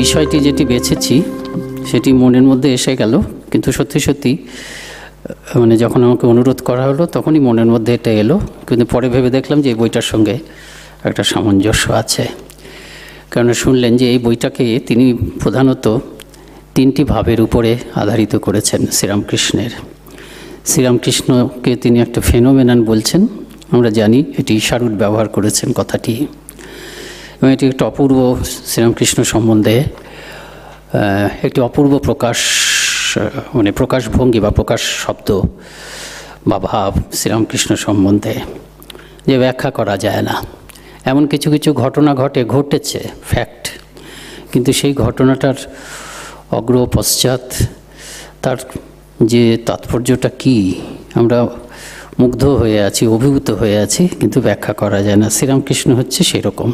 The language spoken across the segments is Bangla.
বিষয়টি যেটি বেছেছি সেটি মনের মধ্যে এসে গেল, কিন্তু সত্যি সত্যি মানে যখন আমাকে অনুরোধ করা হলো তখনই মনের মধ্যে এটা এলো, কিন্তু পরে ভেবে দেখলাম যে এই বইটার সঙ্গে একটা সামঞ্জস্য আছে। কারণ শুনলেন যে এই বইটাকে তিনি প্রধানত তিনটি ভাবের উপরে আধারিত করেছেন শ্রীরামকৃষ্ণের। শ্রীরামকৃষ্ণকে তিনি একটা ফেনোমেনন বলছেন, আমরা জানি এটি ইশারুট ব্যবহার করেছেন কথাটি, এবং এটি একটা অপূর্ব শ্রীরামকৃষ্ণ সম্বন্ধে একটি অপূর্ব প্রকাশ, মানে প্রকাশভঙ্গি বা প্রকাশ শব্দ বা ভাব শ্রীরামকৃষ্ণ সম্বন্ধে যে ব্যাখ্যা করা যায় না। এমন কিছু কিছু ঘটনা ঘটেছে ফ্যাক্ট, কিন্তু সেই ঘটনাটার অগ্র পশ্চাৎ তার যে তাৎপর্যটা কি আমরা মুগ্ধ হয়ে আছি, অভিভূত হয়ে আছি, কিন্তু ব্যাখ্যা করা যায় না। শ্রীরামকৃষ্ণ হচ্ছে সেরকম,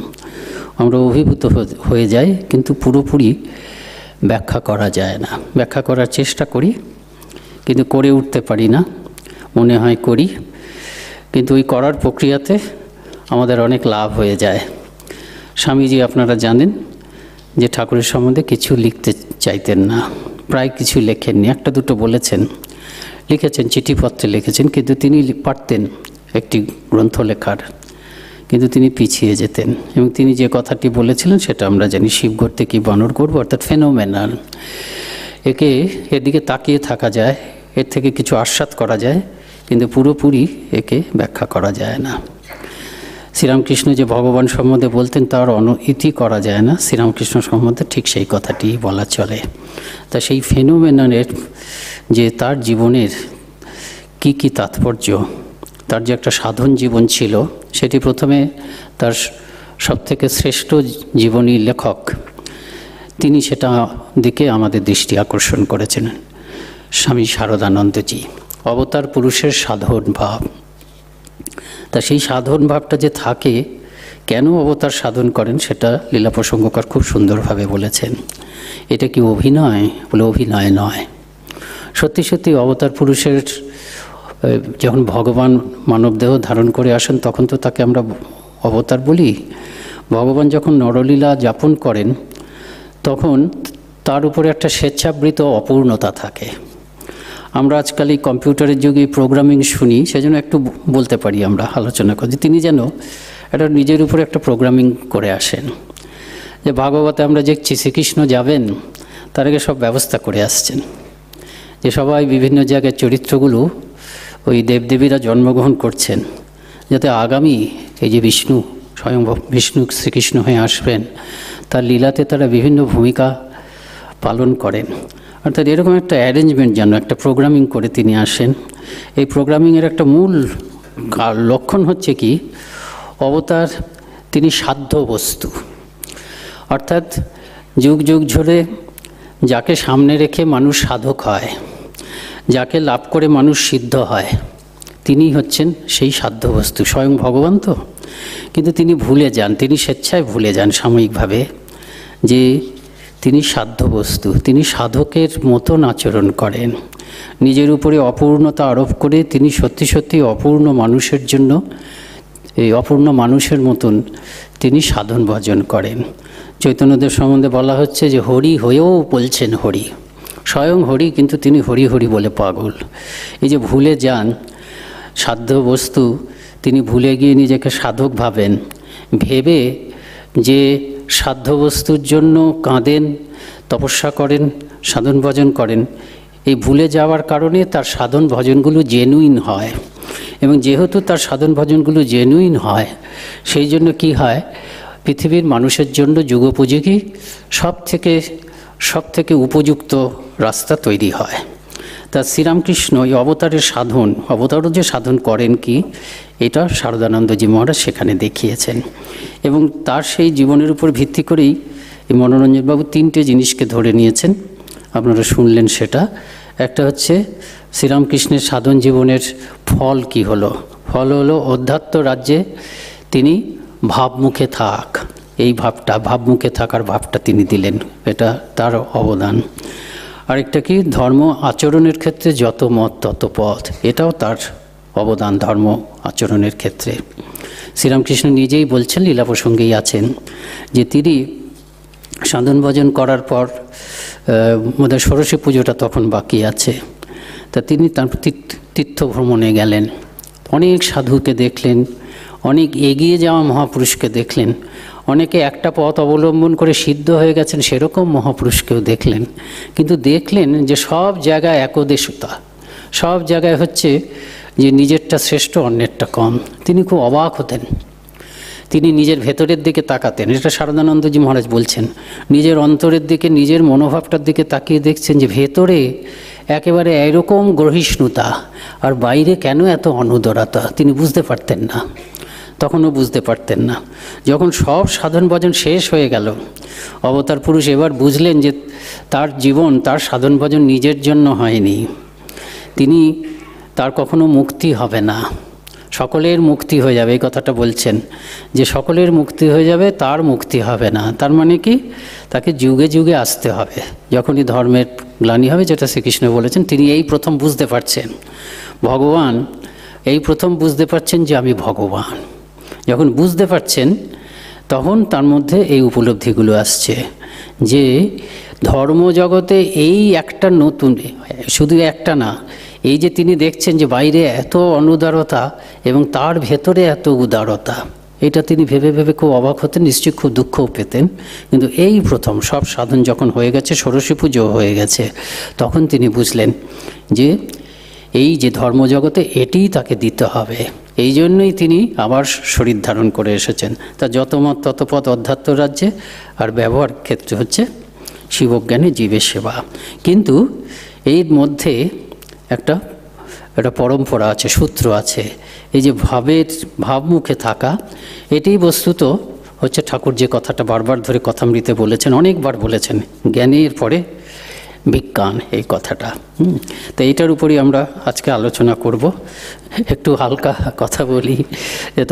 আমরা অভিভূত হয়ে যাই কিন্তু পুরোপুরি ব্যাখ্যা করা যায় না। ব্যাখ্যা করার চেষ্টা করি কিন্তু করে উঠতে পারি না, মনে হয় করি, কিন্তু ওই করার প্রক্রিয়াতে আমাদের অনেক লাভ হয়ে যায়। স্বামীজি আপনারা জানেন যে ঠাকুরের সম্বন্ধে কিছু লিখতে চাইতেন না, প্রায় কিছু লেখেননি, একটা দুটো বলেছেন, লিখেছেন, চিঠিপত্রে লিখেছেন, কিন্তু তিনি পারতেন একটি গ্রন্থ লেখার, কিন্তু তিনি পিছিয়ে যেতেন। এবং তিনি যে কথাটি বলেছিলেন সেটা আমরা জানি, শিবঘর থেকে বানর করব, অর্থাৎ ফেনোমেনাল। এদিকে তাকিয়ে থাকা যায়, এর থেকে কিছু আস্বাদ করা যায়, কিন্তু পুরোপুরি একে ব্যাখ্যা করা যায় না। শ্রীরামকৃষ্ণ যে ভগবান সম্বন্ধে বলতেন তার ইতি করা যায় না, শ্রীরামকৃষ্ণ সম্বন্ধে ঠিক সেই কথাটি বলা চলে। তা সেই ফেনোমেনালের যে তার জীবনের কি কি তাৎপর্য, তার যে একটা সাধন জীবন ছিল, সেটি প্রথমে তার সবথেকে শ্রেষ্ঠ জীবনী লেখক তিনি সেটা দিকে আমাদের দৃষ্টি আকর্ষণ করেছেন, স্বামী শারদানন্দজি। অবতার পুরুষের সাধন ভাব, তা সেই সাধন ভাবটা যে থাকে, কেন অবতার সাধন করেন সেটা লীলা প্রসঙ্গকার খুব সুন্দরভাবে বলেছেন। এটা কি অভিনয়? বলে অভিনয় নয়, সত্যি সত্যি অবতার পুরুষের যখন ভগবান মানবদেহ ধারণ করে আসেন তখন তো তাকে আমরা অবতার বলি। ভগবান যখন নরলীলা যাপন করেন তখন তার উপরে একটা স্বেচ্ছাবৃত অপূর্ণতা থাকে। আমরা আজকাল এই কম্পিউটারের যুগে প্রোগ্রামিং শুনি, সেজন্য একটু বলতে পারি, আমরা আলোচনা করি, তিনি যেন একটা নিজের উপরে একটা প্রোগ্রামিং করে আসেন। যে ভাগবতে আমরা দেখছি শ্রীকৃষ্ণ যাবেন, তার আগে সব ব্যবস্থা করে আসছেন, যে সবাই বিভিন্ন জায়গায় চরিত্রগুলো ওই দেবদেবীরা জন্মগ্রহণ করছেন, যাতে আগামী এই যে বিষ্ণু, স্বয়ং বিষ্ণু শ্রীকৃষ্ণ হয়ে আসবেন, তার লীলাতে তারা বিভিন্ন ভূমিকা পালন করেন। অর্থাৎ এরকম একটা অ্যারেঞ্জমেন্ট যেন একটা প্রোগ্রামিং করে তিনি আসেন। এই প্রোগ্রামিংয়ের একটা মূল লক্ষণ হচ্ছে কি, অবতার তিনি সাধ্য বস্তু, অর্থাৎ যুগ যুগ ধরে যাকে সামনে রেখে মানুষ সাধক হয়, যাকে লাভ করে মানুষ সিদ্ধ হয়, তিনি হচ্ছেন সেই সাধ্য বস্তু, স্বয়ং ভগবান তো। কিন্তু তিনি ভুলে যান, তিনি স্বেচ্ছায় ভুলে যান সাময়িকভাবে যে তিনি সাধ্য বস্তু, তিনি সাধকের মতন আচরণ করেন, নিজের উপরে অপূর্ণতা আরোপ করে তিনি সত্যি সত্যি অপূর্ণ মানুষের জন্য, এই অপূর্ণ মানুষের মতন তিনি সাধন ভজন করেন। চৈতন্যদেব সম্বন্ধে বলা হচ্ছে যে হরি হয়েও বলছেন হরি, স্বয়ং হরি, কিন্তু তিনি হরি হরি বলে পাগল। এই যে ভুলে যান সাধ্য বস্তু, তিনি ভুলে গিয়ে নিজেকে সাধক ভাবেন, ভেবে যে সাধ্য বস্তুর জন্য কাঁদেন, তপস্যা করেন, সাধন ভজন করেন। এই ভুলে যাওয়ার কারণে তার সাধন ভজনগুলো জেনুইন হয়, এবং যেহেতু তার সাধন ভজনগুলো জেনুইন হয়, সেই জন্য কি হয়, পৃথিবীর মানুষের জন্য যুগোপযোগী সব থেকে উপযুক্ত রাস্তা তৈরি হয়। তা শ্রীরামকৃষ্ণ এই অবতারের সাধন, অবতারও যে সাধন করেন কি, এটা শারদানন্দজি মহারাজ সেখানে দেখিয়েছেন। এবং তার সেই জীবনের উপর ভিত্তি করেই এই মনোরঞ্জনবাবু তিনটে জিনিসকে ধরে নিয়েছেন, আপনারা শুনলেন সেটা। একটা হচ্ছে শ্রীরামকৃষ্ণের সাধন জীবনের ফল কি হলো, ফল হলো অধ্যাত্ম রাজ্যে তিনি ভাবমুখে থাক, এই ভাবটা, ভাবমুখে থাকার ভাবটা তিনি দিলেন, এটা তার অবদান। আরেকটা কি, ধর্ম আচরণের ক্ষেত্রে যত মত তত পথ, এটাও তার অবদান ধর্ম আচরণের ক্ষেত্রে। শ্রীরামকৃষ্ণ নিজেই বলছেন, লীলা প্রসঙ্গেই আছেন, যে তিনি সাধন ভজন করার পর বোধহয় ষোড়শী পুজোটা তখন বাকি আছে, তা তিনি তার তীর্থ ভ্রমণে গেলেন, অনেক সাধুকে দেখলেন, অনেক এগিয়ে যাওয়া মহাপুরুষকে দেখলেন, অনেকে একটা পথ অবলম্বন করে সিদ্ধ হয়ে গেছেন সেরকম মহাপুরুষকেও দেখলেন, কিন্তু দেখলেন যে সব জায়গায় একদেশতা, সব জায়গায় হচ্ছে যে নিজেরটা শ্রেষ্ঠ অন্যেরটা কম। তিনি খুব অবাক হতেন, তিনি নিজের ভেতরের দিকে তাকাতেন, এটা শারদানন্দজি মহারাজ বলছেন, নিজের অন্তরের দিকে, নিজের মনোভাবটার দিকে তাকিয়ে দেখছেন যে ভেতরে একেবারে এরকম গ্রহিষ্ণুতা, আর বাইরে কেন এত অনুদারতা তিনি বুঝতে পারতেন না, তখনও বুঝতে পারতেন না। যখন সব সাধন ভজন শেষ হয়ে গেল, অবতার পুরুষ এবার বুঝলেন যে তার জীবন, তার সাধন ভজন নিজের জন্য হয়নি, তার কখনো মুক্তি হবে না, সকলের মুক্তি হয়ে যাবে, এই কথাটা বলছেন যে সকলের মুক্তি হয়ে যাবে, তার মুক্তি হবে না। তার মানে কি, তাকে যুগে যুগে আসতে হবে, যখনই ধর্মের গ্লানি হবে, যেটা শ্রীকৃষ্ণ বলেছেন। তিনি এই প্রথম বুঝতে পারছেন, ভগবান এই প্রথম বুঝতে পারছেন যে আমি ভগবান। যখন বুঝতে পারছেন তখন তার মধ্যে এই উপলব্ধিগুলো আসছে যে ধর্মজগতে এই একটা নতুন, শুধু একটা না, এই যে তিনি দেখছেন যে বাইরে এত অনুদারতা এবং তার ভেতরে এত উদারতা, এটা তিনি ভেবে ভেবে খুব অবাক হতেন, নিশ্চয়ই খুব দুঃখও পেতেন। কিন্তু এই প্রথম সব সাধন যখন হয়ে গেছে, ষোড়শী পুজো হয়ে গেছে, তখন তিনি বুঝলেন যে এই যে ধর্মজগতে এটিই তাকে দিতে হবে। এই জন্যই তিনি আবার শরীর ধারণ করে এসেছেন। তা যত মত তত পথ অধ্যাত্ম রাজ্যে, আর ব্যবহার ক্ষেত্রে হচ্ছে শিবজ্ঞানে জীবের সেবা। কিন্তু এর মধ্যে একটা পরম্পরা আছে, সূত্র আছে। এই যে ভাবমুখে থাকা, এটাই বস্তুত হচ্ছে ঠাকুর যে কথাটা বারবার ধরে কথামৃতে বলেছেন, অনেকবার বলেছেন, জ্ঞানের পরে বিজ্ঞান, এই কথাটা। তো এইটার উপরই আমরা আজকে আলোচনা করব। একটু হালকা কথা বলি,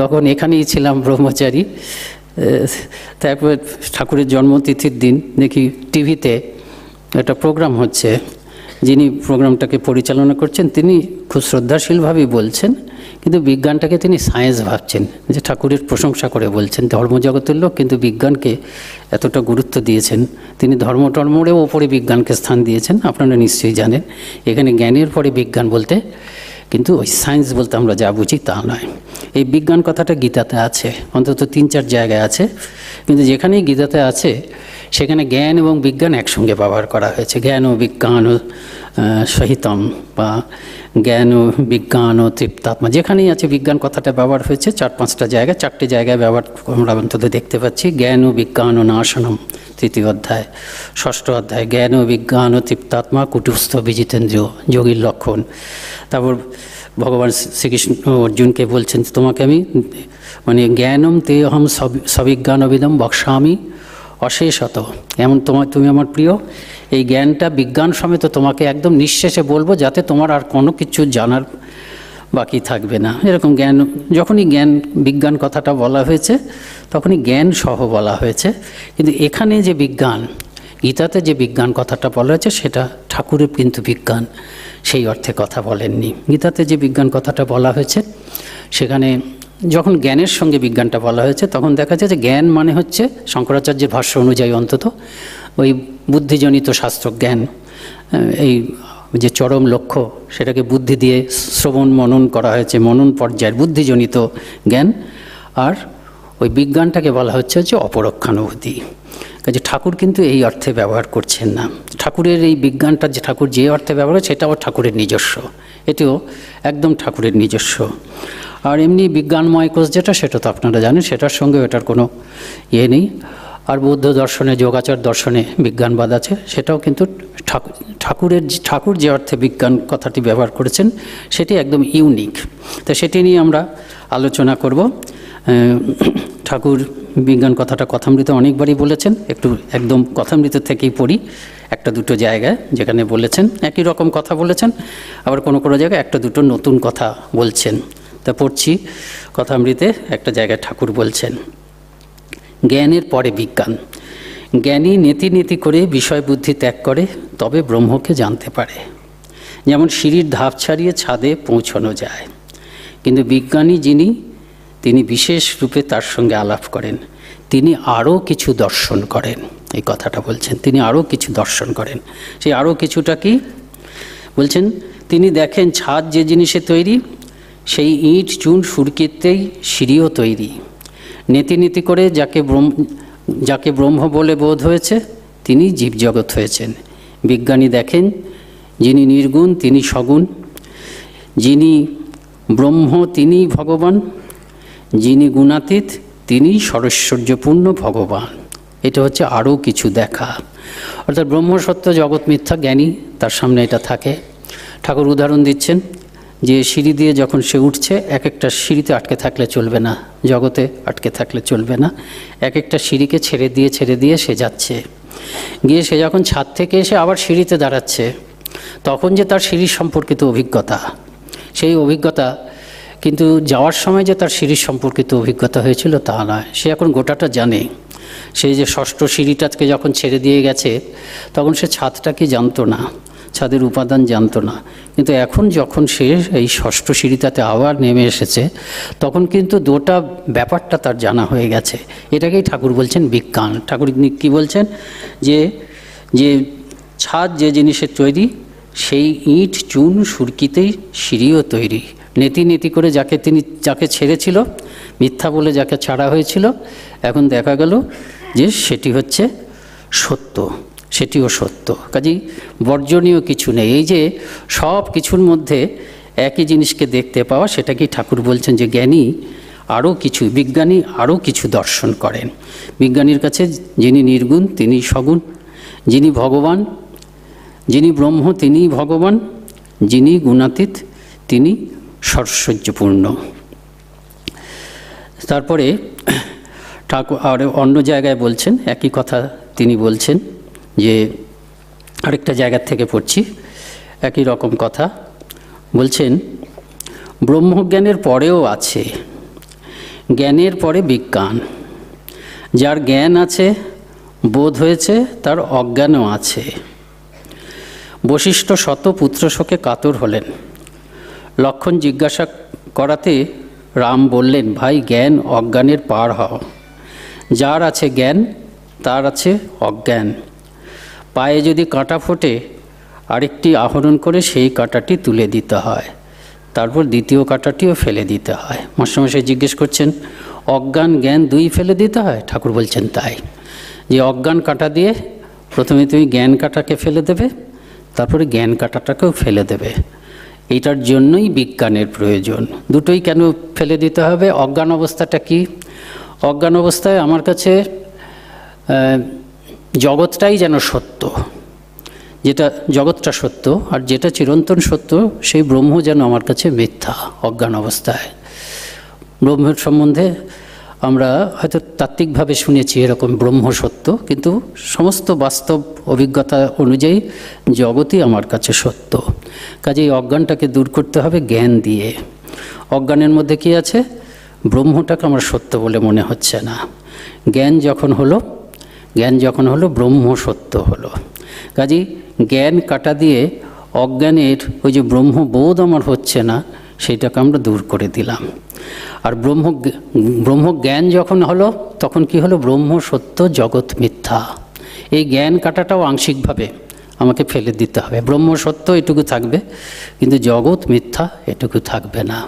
তখন এখানেই ছিলাম ব্রহ্মচারী, তারপর ঠাকুরের জন্মতিথির দিন দেখি টিভিতে একটা প্রোগ্রাম হচ্ছে, যিনি প্রোগ্রামটাকে পরিচালনা করছেন তিনি খুব শ্রদ্ধাশীলভাবেই বলছেন, কিন্তু বিজ্ঞানটাকে তিনি সায়েন্স ভাবছেন, যে ঠাকুরের প্রশংসা করে বলছেন, ধর্মজগতের লোক কিন্তু বিজ্ঞানকে এতটা গুরুত্ব দিয়েছেন। তিনি ধর্মটর্মেরও ওপরে বিজ্ঞানকে স্থান দিয়েছেন, আপনারা নিশ্চয়ই জানেন। এখানে জ্ঞানের পরে বিজ্ঞান বলতে কিন্তু ওই সায়েন্স বলতে আমরা যা বুঝি তা নয়। এই বিজ্ঞান কথাটা গীতাতে আছে, অন্তত 3-4 জায়গায় আছে, কিন্তু যেখানেই গীতাতে আছে সেখানে জ্ঞান এবং বিজ্ঞান একসঙ্গে ব্যবহার করা হয়েছে। জ্ঞান ও বিজ্ঞান ও সহিতম, বা জ্ঞান ও বিজ্ঞান ও তৃপ্তাত্মা, যেখানেই আছে বিজ্ঞান কথাটা ব্যবহার হয়েছে 4-5টা জায়গায়, 4টে জায়গায় ব্যবহার আমরা অন্তত দেখতে পাচ্ছি। জ্ঞান ও বিজ্ঞান ও নাশনম 3য় অধ্যায়, 6ষ্ঠ অধ্যায়, জ্ঞান ও বিজ্ঞান ও তৃপ্তাত্মা কুটুস্থ বিজিতেন্দ্রিয়, যোগীর লক্ষণ। তারপর ভগবান শ্রীকৃষ্ণ অর্জুনকে বলছেন, তোমাকে আমি মানে জ্ঞানম তে অহম সবিজ্ঞানবিদম বক্সামি অশেষত, এমন তুমি আমার প্রিয়, এই জ্ঞানটা বিজ্ঞান সমেত তোমাকে একদম নিঃশেষে বলবো, যাতে তোমার আর কোনো কিছু জানার বাকি থাকবে না। এরকম জ্ঞান, যখনই জ্ঞান বিজ্ঞান কথাটা বলা হয়েছে তখনই জ্ঞান সহ বলা হয়েছে। কিন্তু এখানে যে বিজ্ঞান, গীতাতে যে বিজ্ঞান কথাটা বলা হয়েছে, সেটা ঠাকুরের কিন্তু বিজ্ঞান সেই অর্থে কথা বলেননি। গীতাতে যে বিজ্ঞান কথাটা বলা হয়েছে, সেখানে যখন জ্ঞানের সঙ্গে বিজ্ঞানটা বলা হয়েছে, তখন দেখা যায় যে জ্ঞান মানে হচ্ছে শঙ্করাচার্যের ভাষ্য অনুযায়ী অন্তত ওই বুদ্ধিজনিত শাস্ত্র জ্ঞান, এই যে চরম লক্ষ্য সেটাকে বুদ্ধি দিয়ে শ্রবণ মনন করা হয়েছে, মনন পর্যায়ের বুদ্ধিজনিত জ্ঞান। আর ওই বিজ্ঞানটাকে বলা হচ্ছে যে অপরোক্ষানুভূতি। কাজে ঠাকুর কিন্তু এই অর্থে ব্যবহার করছেন না। ঠাকুরের এই বিজ্ঞানটা যে ঠাকুর যে অর্থে ব্যবহার করে, সেটাও ঠাকুরের নিজস্ব, এটিও একদম ঠাকুরের নিজস্ব। আর এমনি বিজ্ঞানময় কোষ যেটা, সেটা তো আপনারা জানেন, সেটার সঙ্গে এটার কোনো ইয়ে নেই। আর বৌদ্ধ দর্শনে, যোগাচার দর্শনে বিজ্ঞানবাদ আছে, সেটাও কিন্তু ঠাকুর যে অর্থে বিজ্ঞান কথাটি ব্যবহার করেছেন সেটি একদম ইউনিক। তো সেটি নিয়ে আমরা আলোচনা করব। ঠাকুর বিজ্ঞান কথাটা কথামৃতে অনেকবারই বলেছেন, একটু একদম কথামৃত থেকেই পড়ি 1-2 জায়গায় যেখানে বলেছেন, একই রকম কথা বলেছেন, আবার কোনো কোনো জায়গায় 1-2 নতুন কথা বলছেন। তা পড়ছি কথামৃতে একটা জায়গায় ঠাকুর বলছেন, জ্ঞানের পরে বিজ্ঞান। জ্ঞানী নীতি নীতি করে বিষয় বুদ্ধি ত্যাগ করে, তবে ব্রহ্মকে জানতে পারে। যেমন সিঁড়ির ধাপ ছাড়িয়ে ছাদে পৌঁছানো যায়, কিন্তু বিজ্ঞানী যিনি, তিনি বিশেষ রূপে তার সঙ্গে আলাপ করেন, তিনি আরও কিছু দর্শন করেন। এই কথাটা বলছেন। তিনি আরও কিছু দর্শন করেন। সেই আরও কিছুটা কি বলছেন, তিনি দেখেন ছাদ যে জিনিসে তৈরি, সেই ইট চুন সুরকিতেই সিঁড়িও তৈরি। নীতি নীতি করে যাকে ব্রহ্ম বলে বোধ হয়েছে, তিনি জীবজগৎ হয়েছেন। বিজ্ঞানী দেখেন যিনি নির্গুণ তিনি সগুণ, যিনি ব্রহ্ম তিনিই ভগবান, যিনি গুণাতীত তিনি সরৈশ্বর্যপূর্ণ ভগবান। এটা হচ্ছে আরও কিছু দেখা। অর্থাৎ ব্রহ্ম সত্য জগৎ মিথ্যা, জ্ঞানী তার সামনে এটা থাকে। ঠাকুর উদাহরণ দিচ্ছেন যে সিঁড়ি দিয়ে যখন সে উঠছে, এক একটা সিঁড়িতে আটকে থাকলে চলবে না, জগতে আটকে থাকলে চলবে না। এক একটা সিঁড়িকে ছেড়ে দিয়ে সে যাচ্ছে। গিয়ে সে যখন ছাদ থেকে এসে আবার সিঁড়িতে দাঁড়াচ্ছে, তখন যে তার সিঁড়ির সম্পর্কিত অভিজ্ঞতা, সেই অভিজ্ঞতা কিন্তু যাওয়ার সময় যে তার সিঁড়ির সম্পর্কিত অভিজ্ঞতা হয়েছিল তা নয়। সে এখন গোটাটা জানে। সেই যে ষষ্ঠ সিঁড়িটাকে যখন ছেড়ে দিয়ে গেছে, তখন সে ছাদটা কি জানতো না, ছাদের উপাদান জানতো না। কিন্তু এখন যখন সে এই ষষ্ঠ সিঁড়িটাতে আবার নেমে এসেছে, তখন কিন্তু দুটো ব্যাপারটা তার জানা হয়ে গেছে। এটাকেই ঠাকুর বলছেন বিজ্ঞান। ঠাকুর কি বলছেন যে ছাদ যে জিনিসের তৈরি, সেই ইট চুন সুরকিতেই সিঁড়িও তৈরি। নীতি করে যাকে ছেড়েছিল, মিথ্যা বলে যাকে ছাড়া হয়েছিল, এখন দেখা গেল যে সেটি হচ্ছে সত্য, সেটিও সত্য। কাজেই বর্জনীয় কিছু নেই। এই যে সব কিছুর মধ্যে একই জিনিসকে দেখতে পাওয়া, সেটাকেই ঠাকুর বলছেন যে জ্ঞানী আরও কিছু, বিজ্ঞানী আরও কিছু দর্শন করেন। বিজ্ঞানীর কাছে যিনি নির্গুণ তিনি সগুণ, যিনি ভগবান, যিনি ব্রহ্ম তিনিই ভগবান, যিনি গুণাতীত তিনি সরৈশ্বর্যপূর্ণ। তারপরে ঠাকুর আর অন্য জায়গায় বলছেন একই কথা। তিনি বলছেন যে আরেকটা জায়গার থেকে পড়ছি, একই রকম কথা বলছেন, ব্রহ্মজ্ঞানের পরেও আছে, জ্ঞানের পরে বিজ্ঞান। যার জ্ঞান আছে, বোধ হয়েছে, তার অজ্ঞানও আছে। বশিষ্ঠ শত পুত্র শোকে কাতর হলেন। লক্ষণ জিজ্ঞাসা করাতে রাম বললেন, ভাই জ্ঞান অজ্ঞানের পার হও। যার আছে জ্ঞান তার আছে অজ্ঞান। পায়ে যদি কাঁটা ফোটে, আরেকটি আহরণ করে সেই কাঁটাটি তুলে দিতে হয়, তারপর দ্বিতীয় কাঁটাটিও ফেলে দিতে হয়। মাস্টারমশাই জিজ্ঞেস করছেন, অজ্ঞান জ্ঞান দুই ফেলে দিতে হয়? ঠাকুর বলছেন তাই, যে অজ্ঞান কাঁটা দিয়ে প্রথমে তুমি জ্ঞান কাঁটাকে ফেলে দেবে, তারপরে জ্ঞান কাঁটাটাকেও ফেলে দেবে। এইটার জন্যই বিজ্ঞানের প্রয়োজন। দুটোই কেন ফেলে দিতে হবে? অজ্ঞান অবস্থাটা কি? অজ্ঞান অবস্থায় আমার কাছে জগৎটাই যেন সত্য, যেটা জগৎটা সত্য, আর যেটা চিরন্তন সত্য সেই ব্রহ্ম যেন আমার কাছে মিথ্যা। অজ্ঞান অবস্থায় ব্রহ্মের সম্বন্ধে আমরা হয়তো তাত্ত্বিকভাবে শুনেছি এরকম ব্রহ্ম সত্য, কিন্তু সমস্ত বাস্তব অভিজ্ঞতা অনুযায়ী জগৎই আমার কাছে সত্য। কাজেই অজ্ঞানটাকে দূর করতে হবে জ্ঞান দিয়ে। অজ্ঞানের মধ্যে কি আছে? ব্রহ্মটাকে আমার সত্য বলে মনে হচ্ছে না। জ্ঞান যখন হলো ব্রহ্ম সত্য হলো। কাজেই জ্ঞান কাটা দিয়ে অজ্ঞানের ওই যে ব্রহ্মবোধ আমার হচ্ছে না, সেইটাকে আমরা দূর করে দিলাম। আর ব্রহ্মজ্ঞান যখন হলো, তখন কি হলো? ব্রহ্ম সত্য জগৎ মিথ্যা। এই জ্ঞান কাটাটাও আংশিকভাবে আমাকে ফেলে দিতে হবে। ব্রহ্ম সত্য এটুকু থাকবে, কিন্তু জগৎ মিথ্যা এটুকু থাকবে না।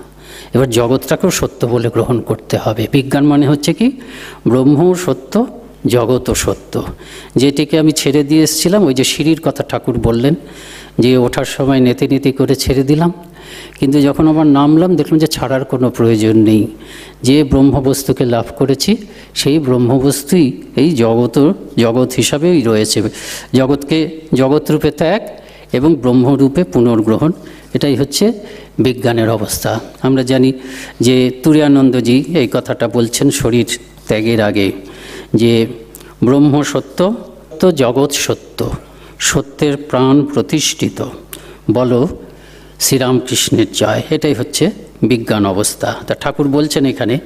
এবার জগৎটাকেও সত্য বলে গ্রহণ করতে হবে। বিজ্ঞান মানে হচ্ছে কি? ব্রহ্মও সত্য, জগৎও সত্য। যেটিকে আমি ছেড়ে দিয়ে এসেছিলাম, ওই যে সিঁড়ির কথা ঠাকুর বললেন, যে ওঠার সময় নীতি করে ছেড়ে দিলাম, কিন্তু যখন আবার নামলাম দেখলাম যে ছাড়ার কোনো প্রয়োজন নেই। যে ব্রহ্মবস্তুকে লাভ করেছি সেই ব্রহ্মবস্তুই এই জগৎ হিসাবেই রয়েছে। জগৎরূপে ত্যাগ এবং ব্রহ্মরূপে পুনর্গ্রহণ, এটাই হচ্ছে বিজ্ঞানের অবস্থা। আমরা জানি যে তুরীয়ানন্দজি এই কথাটা বলছেন শরীর ত্যাগের আগে, যে ব্রহ্ম সত্য তো জগৎ সত্য, সত্যের প্রাণ প্রতিষ্ঠিত, বলো শ্রীরামকৃষ্ণের জয়। এটাই হচ্ছে বিজ্ঞান অবস্থা। তা ঠাকুর বলছেন এখানে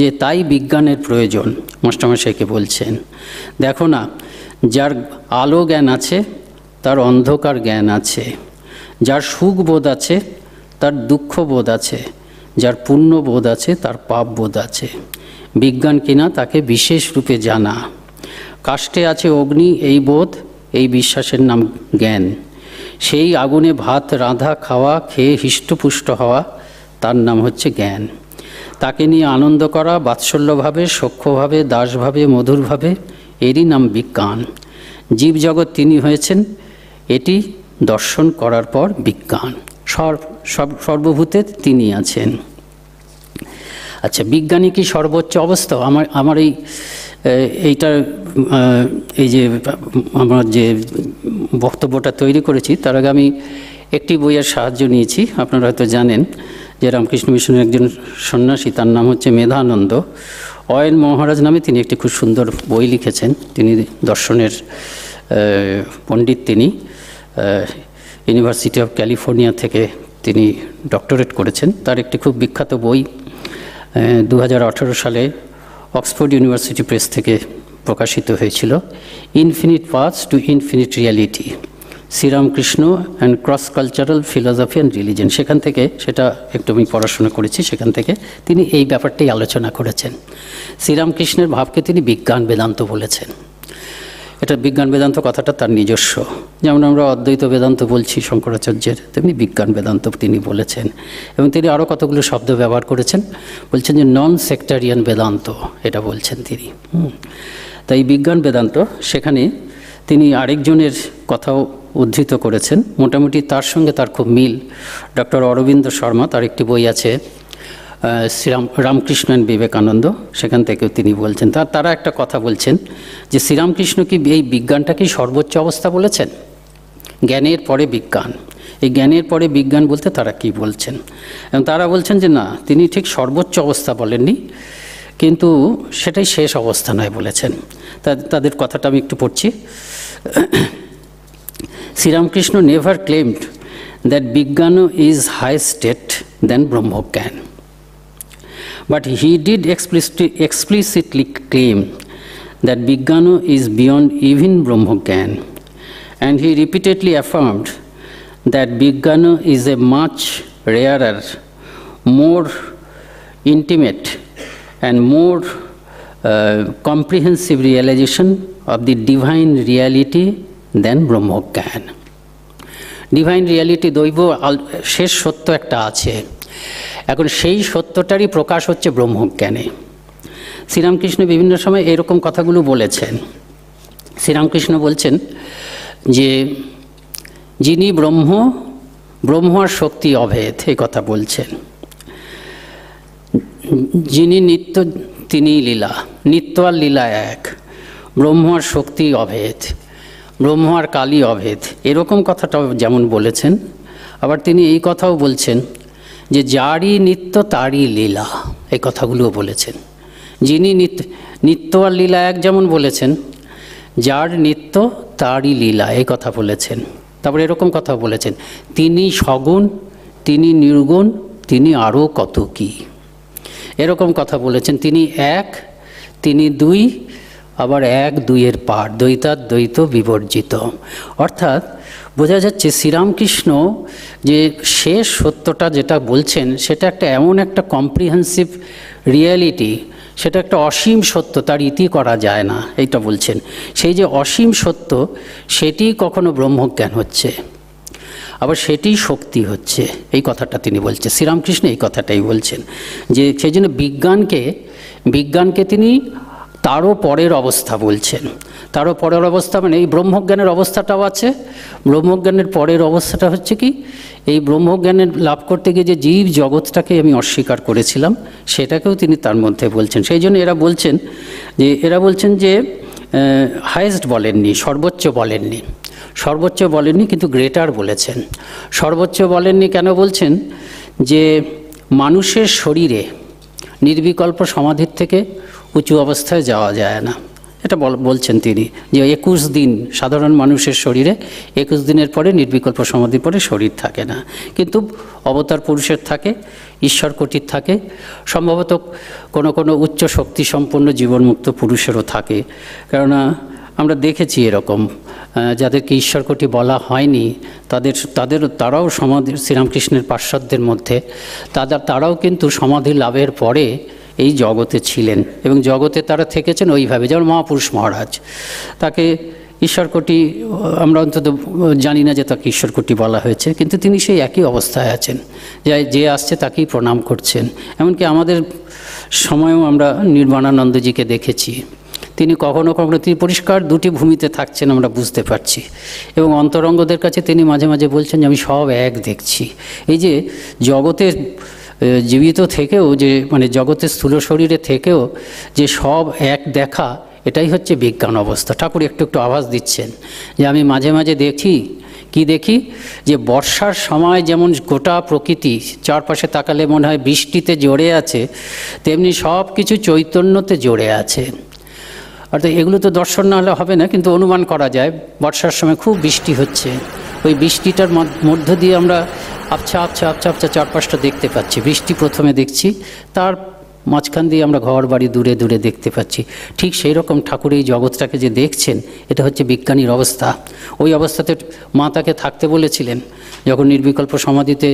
যে তাই বিজ্ঞানের প্রয়োজন। মাস্টারমশাইকে বলছেন, দেখো না, যার আলো জ্ঞান আছে তার অন্ধকার জ্ঞান আছে, যার সুখ বোধ আছে তার দুঃখ বোধ আছে, যার পুণ্য বোধ আছে তার পাপ বোধ আছে। বিজ্ঞান কিনা তাকে বিশেষ রূপে জানা, কাষ্ঠে আছে অগ্নি এই বোধ, এই বিশ্বাসের নাম জ্ঞান। সেই আগুনে ভাত রাঁধা খাওয়া, খেয়ে হৃষ্টপুষ্ট হওয়া, তার নাম হচ্ছে জ্ঞান। তাকে নিয়ে আনন্দ করা বাৎসল্যভাবে, সখ্যভাবে, দাসভাবে, মধুরভাবে, এরই নাম বিজ্ঞান। জীবজগৎ তিনি হয়েছেন, এটি দর্শন করার পর বিজ্ঞান। সর্বভূতে তিনি আছেন। আচ্ছা, বিজ্ঞানী কি সর্বোচ্চ অবস্থা? আমার এই যে আমার যে বক্তব্যটা তৈরি করেছি, তার আগে আমি একটি বইয়ের সাহায্য নিয়েছি। আপনারা হয়তো জানেন যে রামকৃষ্ণ মিশনের একজন সন্ন্যাসী, তার নাম হচ্ছে মেধানন্দ। অয়ন মহারাজ নামে তিনি একটি খুব সুন্দর বই লিখেছেন। তিনি দর্শনের পণ্ডিত। তিনি ইউনিভার্সিটি অফ ক্যালিফোর্নিয়া থেকে তিনি ডক্টরেট করেছেন। তার একটি খুব বিখ্যাত বই 2018 সালে অক্সফোর্ড ইউনিভার্সিটি প্রেস থেকে প্রকাশিত হয়েছিল, infinite paths to infinite reality, Sri Ramakrishna and cross cultural philosophy and religion. সেখান থেকে, সেটা একটু আমি পড়াশোনা করেছি, সেখান থেকে তিনি এই ব্যাপারটাই আলোচনা করেছেন। শ্রীরামকৃষ্ণের ভাবকে তিনি বিজ্ঞান বেদান্ত বলেছেন। এটা বিজ্ঞান বেদান্ত কথাটা তার নিজস্ব। যেমন আমরা অদ্বৈত বেদান্ত বলছি শঙ্করাচার্যের, তেমনি বিজ্ঞান বেদান্ত তিনি বলেছেন। এবং তিনি আরও কতগুলো শব্দ ব্যবহার করেছেন। বলছেন যে নন সেক্টারিয়ান বেদান্ত, এটা বলছেন তিনি। তাই বিজ্ঞান বেদান্ত, সেখানে তিনি আরেকজনের কথাও উদ্ধৃত করেছেন। মোটামুটি তার সঙ্গে তার খুব মিল। ডক্টর অরবিন্দ শর্মা, তার একটি বই আছে রামকৃষ্ণ অ্যান্ড বিবেকানন্দ, সেখান থেকেও তিনি বলছেন। তারা একটা কথা বলছেন যে শ্রীরামকৃষ্ণ কি এই বিজ্ঞানটাকেই সর্বোচ্চ অবস্থা বলেছেন? জ্ঞানের পরে বিজ্ঞান। এই জ্ঞানের পরে বিজ্ঞান বলতে তারা কি বলছেন? এবং তারা বলছেন যে না, তিনি ঠিক সর্বোচ্চ অবস্থা বলেননি, কিন্তু সেটাই শেষ অবস্থা নয় বলেছেন। তাদের কথাটা আমি একটু পড়ছি। Sri Ramakrishna never claimed that vijnana is high state then brahmajnana, but he did explicitly claim that Vijnana is beyond even Brahmogyan, and he repeatedly affirmed that Vijnana is a much rarer, more intimate and more comprehensive realization of the divine reality than Brahmogyan. Divine reality দৈব শেষ সত্য একটা আছে। এখন সেই সত্যটারই প্রকাশ হচ্ছে ব্রহ্মজ্ঞানে। শ্রীরামকৃষ্ণ বিভিন্ন সময় এরকম কথাগুলো বলেছেন। শ্রীরামকৃষ্ণ বলছেন যে যিনি ব্রহ্ম আর শক্তি অভেদ, এই কথা বলছেন। যিনি নিত্য, তিনি লীলা, নিত্য আর লীলা এক। ব্রহ্ম আর শক্তি অভেদ, ব্রহ্ম আর কালী অভেদ, এরকম কথাটাও যেমন বলেছেন। আবার তিনি এই কথাও বলছেন যে যারই নিত্য তারই লীলা, এই কথাগুলোও বলেছেন। যিনি নিত্য আর লীলা এক যেমন বলেছেন, যার নিত্য তারই লীলা, এই কথা বলেছেন। তারপরে এরকম কথা বলেছেন, তিনি সগুণ, তিনি নির্গুণ, তিনি আরও কত কি, এরকম কথা বলেছেন। তিনি এক, তিনি দুই, আবার এক দুইয়ের পার, দ্বৈতাদ্বৈত বিবর্জিত। অর্থাৎ বোঝা যাচ্ছে শ্রীরামকৃষ্ণ যে শেষ সত্যটা যেটা বলছেন, সেটা একটা এমন একটা কম্প্রিহেন্সিভ রিয়ালিটি, সেটা একটা অসীম সত্য, তার ইতি করা যায় না, এইটা বলছেন। সেই যে অসীম সত্য, সেটি কখনো ব্রহ্মজ্ঞান হচ্ছে, আবার সেটি শক্তি হচ্ছে, এই কথাটা তিনি বলছেন। শ্রীরামকৃষ্ণ এই কথাটাই বলছেন যে সেই জন্য বিজ্ঞানকে তিনি তারও পরের অবস্থা বলছেন। তারও পরের অবস্থা মানে এই ব্রহ্মজ্ঞানের অবস্থাটাও আছে। ব্রহ্মজ্ঞানের পরের অবস্থাটা হচ্ছে কি, এই ব্রহ্মজ্ঞানের লাভ করতে গিয়ে যে জীব জগৎটাকে আমি অস্বীকার করেছিলাম, সেটাকেও তিনি তার মধ্যে বলছেন। সেই জন্য এরা বলছেন যে হায়েস্ট বলেননি, সর্বোচ্চ বলেননি, কিন্তু গ্রেটার বলেছেন। সর্বোচ্চ বলেননি কেন বলছেন? যে মানুষের শরীরে নির্বিকল্প সমাধির থেকে উঁচু অবস্থায় যাওয়া যায় না, এটা বলছেন তিনি। যে 21 দিন সাধারণ মানুষের শরীরে 21 দিনের পরে নির্বিকল্প সমাধির পরে শরীর থাকে না, কিন্তু অবতার পুরুষের থাকে, ঈশ্বর কোটির থাকে, সম্ভবত কোনো উচ্চ শক্তি সম্পন্ন জীবনমুক্ত পুরুষেরও থাকে। কেননা আমরা দেখেছি এরকম যাদেরকে ঈশ্বর কোটি বলা হয়নি, তারাও সমাধি, শ্রীরামকৃষ্ণের পার্শ্বদের মধ্যে তারাও কিন্তু সমাধি লাভের পরে এই জগতে ছিলেন এবং জগতে তারা থেকেছেন ওইভাবে। যেমন মহাপুরুষ মহারাজ, তাকে ঈশ্বরকোটি, আমরা অন্তত জানি না যে তাকে ঈশ্বরকোটি বলা হয়েছে, কিন্তু তিনি সেই একই অবস্থায় আছেন, যে আসছে তাকেই প্রণাম করছেন। এমনকি আমাদের সময়েও আমরা নির্বাণানন্দজিকে দেখেছি, তিনি কখনো কখনো তিনি পরিষ্কার দুটি ভূমিতে থাকছেন আমরা বুঝতে পারছি, এবং অন্তরঙ্গদের কাছে তিনি মাঝে মাঝে বলছেন যে আমি সব এক দেখছি। এই যে জগতের জীবিত থেকেও, যে মানে জগতের স্থূল শরীরে থেকেও যে সব এক দেখা, এটাই হচ্ছে বিজ্ঞান অবস্থা। ঠাকুর একটু একটু আভাস দিচ্ছেন যে আমি মাঝে মাঝে দেখি, কি দেখি, যে বর্ষার সময় যেমন গোটা প্রকৃতি চারপাশে তাকালে মনে হয় বৃষ্টিতে জড়ে আছে, তেমনি সব কিছু চৈতন্যতে জড়ে আছে। অর্থাৎ এগুলো তো দর্শন না হলে হবে না, কিন্তু অনুমান করা যায় বর্ষার সময় খুব বৃষ্টি হচ্ছে, ওই বৃষ্টিটার মধ্য দিয়ে আমরা আবছা আবছা আবছা আবছা চারপাশটা দেখতে পাচ্ছি। বৃষ্টি প্রথমে দেখছি, তার মাঝখান দিয়ে আমরা ঘর বাড়ি দূরে দূরে দেখতে পাচ্ছি। ঠিক সেই রকম ঠাকুর এই জগৎটাকে যে দেখছেন, এটা হচ্ছে বিজ্ঞানীর অবস্থা। ওই অবস্থাতে মা তাকে থাকতে বলেছিলেন। যখন নির্বিকল্প সমাধিতে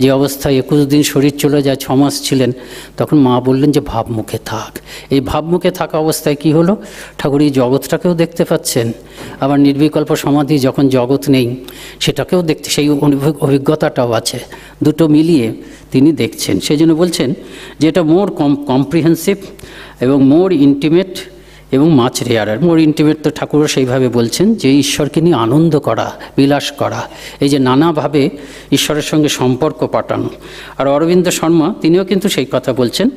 যে অবস্থায় 21 দিন শরীর চলে যায়, 6 মাস ছিলেন, তখন মা বললেন যে ভাবমুখে থাক। এই ভাবমুখে থাকা অবস্থায় কি হলো, ঠাকুর এই জগৎটাকেও দেখতে পাচ্ছেন, আবার নির্বিকল্প সমাধি যখন জগৎ নেই সেটাকেও দেখতে, সেই অভিজ্ঞতাটাও আছে, দুটো মিলিয়ে তিনি দেখছেন। সেই জন্য বলছেন যে এটা মোর কম্প্রিহেন্সিভ এবং মোর ইন্টিমেট এবং মাছ রেয়ারার। মোর ইন্টিমেট তো ঠাকুরও সেইভাবে বলছেন যে ঈশ্বরকে নিয়ে আনন্দ করা, বিলাস করা, এই যে নানাভাবে ঈশ্বরের সঙ্গে সম্পর্ক পাঠানো। আর অরবিন্দ শর্মা তিনিও কিন্তু সেই কথা বলছেন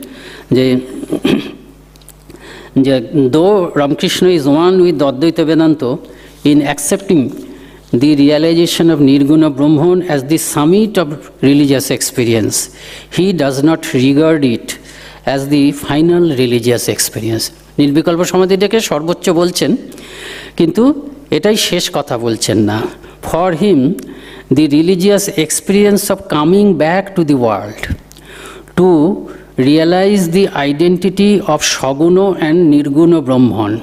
যে দো রামকৃষ্ণ ইজ ওয়ান উইথ অদ্বৈত Vedanta in accepting the realization of Nirguna Brahman as the summit of religious experience, he does not regard it as the final religious experience. নির্বিকল্প সমাধিটাকে সর্বোচ্চ বলছেন, কিন্তু এটাই শেষ কথা বলছেন না। For him, the religious experience of coming back to the world to realize the identity of Saguna and Nirguna Brahman,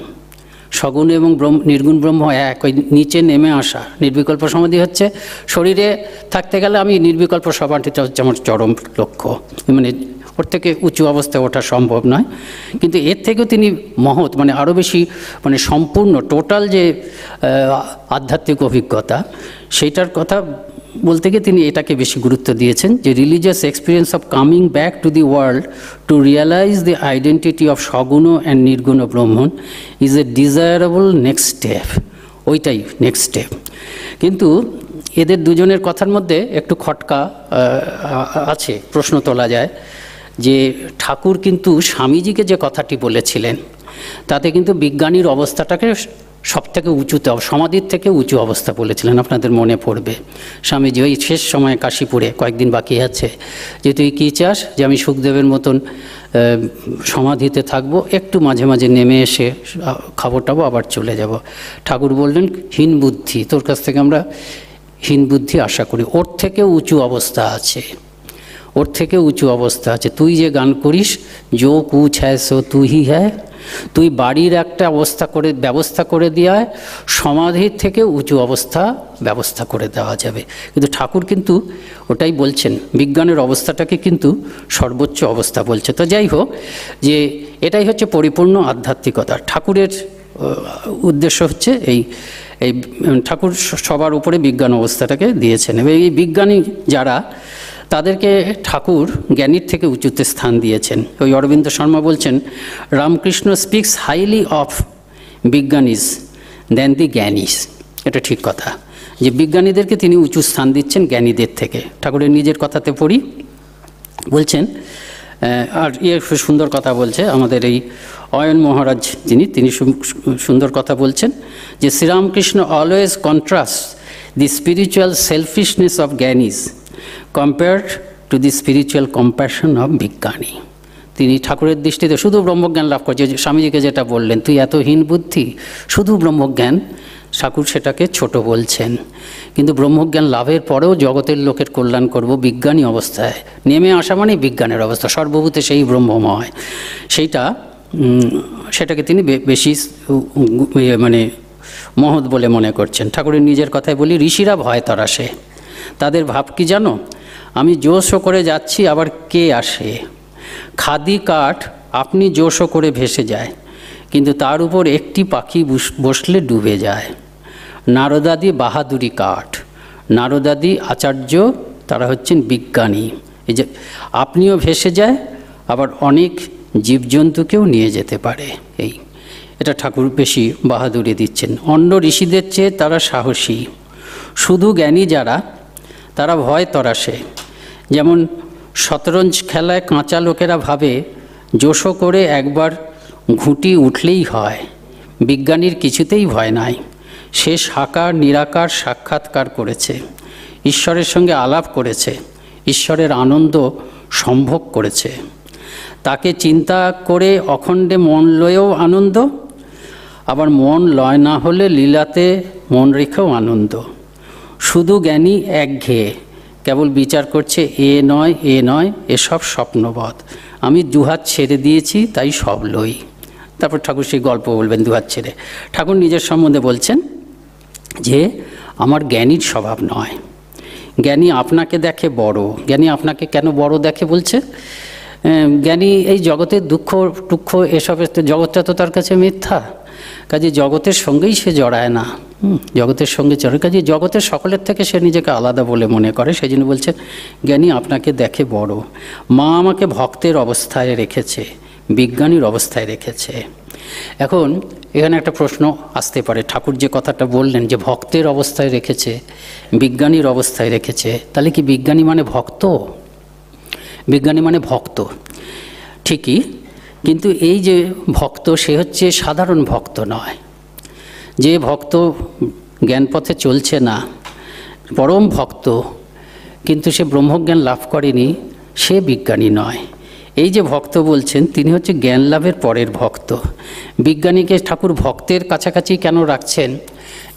সগুণ এবং নির্গুণ ব্রহ্ম এক, ওই নিচে নেমে আসা। নির্বিকল্প সমাধি হচ্ছে শরীরে থাকতে গেলে আমি নির্বিকল্প সমাধিটা হচ্ছে আমার চরম লক্ষ্য, মানে ওর থেকে উঁচু অবস্থায় ওঠা সম্ভব নয়। কিন্তু এর থেকেও তিনি মহৎ, মানে আরও বেশি, মানে সম্পূর্ণ টোটাল যে আধ্যাত্মিক অভিজ্ঞতা, সেইটার কথা বলতে গিয়ে তিনি এটাকে বেশি গুরুত্ব দিয়েছেন যে religious experience of coming back to the world to realize the identity of saguna and nirguna Brahman is a desirable next step. ওইটাই নেক্সট স্টেপ। কিন্তু এদের দুজনের কথার মধ্যে একটু খটকা আছে, প্রশ্ন তোলা যায় যে ঠাকুর কিন্তু স্বামীজিকে যে কথাটি বলেছিলেন তাতে কিন্তু বিজ্ঞানীর অবস্থাটাকে সব থেকে উঁচুতে, সমাধির থেকে উঁচু অবস্থা বলেছিলেন। আপনাদের মনে পড়বে স্বামীজি ওই শেষ সময়ে কাশীপুরে, কয়েকদিন বাকি আছে, যে তুই কী চাস, যে আমি সুখদেবের মতন সমাধিতে থাকবো, একটু মাঝে মাঝে নেমে এসে খাবো টাবো আবার চলে যাব। ঠাকুর বললেন হীন বুদ্ধি, তোর কাছ থেকে আমরা হীন বুদ্ধি আশা করি, ওর থেকে উঁচু অবস্থা আছে, ওর থেকে উঁচু অবস্থা আছে। তুই যে গান করিস জো কুছ হ্যায় সো তুই হ্যায়, তুই বাড়ির একটা ব্যবস্থা করে দেওয়ায় সমাধির থেকে উঁচু ব্যবস্থা করে দেওয়া যাবে। কিন্তু ঠাকুর কিন্তু ওটাই বলছেন, বিজ্ঞানের অবস্থাটাকে কিন্তু সর্বোচ্চ অবস্থা বলছে। তো যাই হোক, যে এটাই হচ্ছে পরিপূর্ণ আধ্যাত্মিকতা। ঠাকুরের উদ্দেশ্য হচ্ছে এই ঠাকুর সবার উপরে বিজ্ঞান অবস্থাটাকে দিয়েছেন, এবং এই বিজ্ঞানী যারা, তাদেরকে ঠাকুর জ্ঞানীর থেকে উঁচুতে স্থান দিয়েছেন। ওই অরবিন্দ শর্মা বলছেন রামকৃষ্ণ স্পিক্স হাইলি অফ বিজ্ঞানীজ দেন দি জ্ঞানীজ। এটা ঠিক কথা যে বিজ্ঞানীদেরকে তিনি উঁচু স্থান দিচ্ছেন জ্ঞানীদের থেকে। ঠাকুরের নিজের কথাতে পড়ি, বলছেন, আর সুন্দর কথা বলছে আমাদের এই অয়ন মহারাজ, তিনি সুন্দর কথা বলছেন যে Sri Ramakrishna always contrast the spiritual selfishness of jnanis compared to the spiritual compassion of বিজ্ঞানী। তিনি ঠাকুরের দৃষ্টিতে শুধু ব্রহ্মজ্ঞান লাভ করছে, স্বামীজিকে যেটা বললেন তুই এত হীন বুদ্ধি, শুধু ব্রহ্মজ্ঞান, ঠাকুর সেটাকে ছোট বলছেন। কিন্তু ব্রহ্মজ্ঞান লাভের পরেও জগতের লোকের কল্যাণ করব বিজ্ঞানী অবস্থায় নেমে আসা, মানে বিজ্ঞানের অবস্থা, সর্বভূতে সেই ব্রহ্মময়, সেটাকে তিনি বেশি মানে মহৎ বলে মনে করছেন। ঠাকুরের নিজের কথায় বলি, ঋষিরা ভয় তরাসে, তাদের ভাব কি জানো, আমি জোশো করে যাচ্ছি আবার কে আসে, খাদি কাঠ আপনি জোশো করে ভেসে যায়, কিন্তু তার উপর একটি পাখি বসলে ডুবে যায়। নারদাদি বাহাদুরি কাঠ, নারদাদি আচার্য, তারা হচ্ছেন বিজ্ঞানী। এই যে আপনিও ভেসে যায়, আবার অনেক জীবজন্তুকেও নিয়ে যেতে পারে। এটা ঠাকুর বেশি বাহাদুরি দিচ্ছেন। অন্য ঋষিদের চেয়ে তারা সাহসী, শুধু জ্ঞানী যারা তারা ভয় তরাসে। যেমন শতরঞ্জ খেলায় কাঁচা লোকেরা ভাবে জোশো করে একবার ঘুঁটি উঠলেই হয়, বিজ্ঞানীর কিছুতেই ভয় নাই। সে সাকার নিরাকার সাক্ষাৎকার করেছে, ঈশ্বরের সঙ্গে আলাপ করেছে, ঈশ্বরের আনন্দ সম্ভোগ করেছে। তাকে চিন্তা করে অখণ্ডে মন লয়েও আনন্দ, আবার মন লয় না হলে লীলাতে মন রেখেও আনন্দ। শুধু জ্ঞানী একঘেয়ে, কেবল বিচার করছে এ নয় এ নয়, এসব স্বপ্নবৎ, আমি দুহাত ছেড়ে দিয়েছি তাই সব লই। তারপর ঠাকুর সেই গল্প বলবেন দুহাত ছেড়ে। ঠাকুর নিজের সম্বন্ধে বলছেন যে আমার জ্ঞানীর স্বভাব নয়। জ্ঞানী আপনাকে দেখে বড়। জ্ঞানী আপনাকে কেন বড় দেখে বলছে? জ্ঞানী এই জগতের দুঃখ টুক্ষ এসবের, জগৎটা তো তার কাছে মিথ্যা, কাজে জগতের সঙ্গেই সে জড়ায় না। জগতের সঙ্গে জড়ায়, কাজে জগতের সকলের থেকে সে নিজেকে আলাদা বলে মনে করে। সেই জন্য বলছেন জ্ঞানী আপনাকে দেখে বড়। মা আমাকে ভক্তের অবস্থায় রেখেছে, বিজ্ঞানীর অবস্থায় রেখেছে। এখন এখানে একটা প্রশ্ন আসতে পারে, ঠাকুর যে কথাটা বললেন যে ভক্তের অবস্থায় রেখেছে, বিজ্ঞানীর অবস্থায় রেখেছে, তাহলে কি বিজ্ঞানী মানে ভক্ত? বিজ্ঞানী মানে ভক্ত ঠিকই, কিন্তু এই যে ভক্ত সে হচ্ছে সাধারণ ভক্ত নয়। যে ভক্ত জ্ঞানপথে চলছে না, পরম ভক্ত, কিন্তু সে ব্রহ্মজ্ঞান লাভ করেনি, সে বিজ্ঞানী নয়। এই যে ভক্ত বলছেন তিনি হচ্ছে জ্ঞান লাভের পরের ভক্ত। বিজ্ঞানীকে ঠাকুর ভক্তের কাছাকাছি কেন রাখছেন?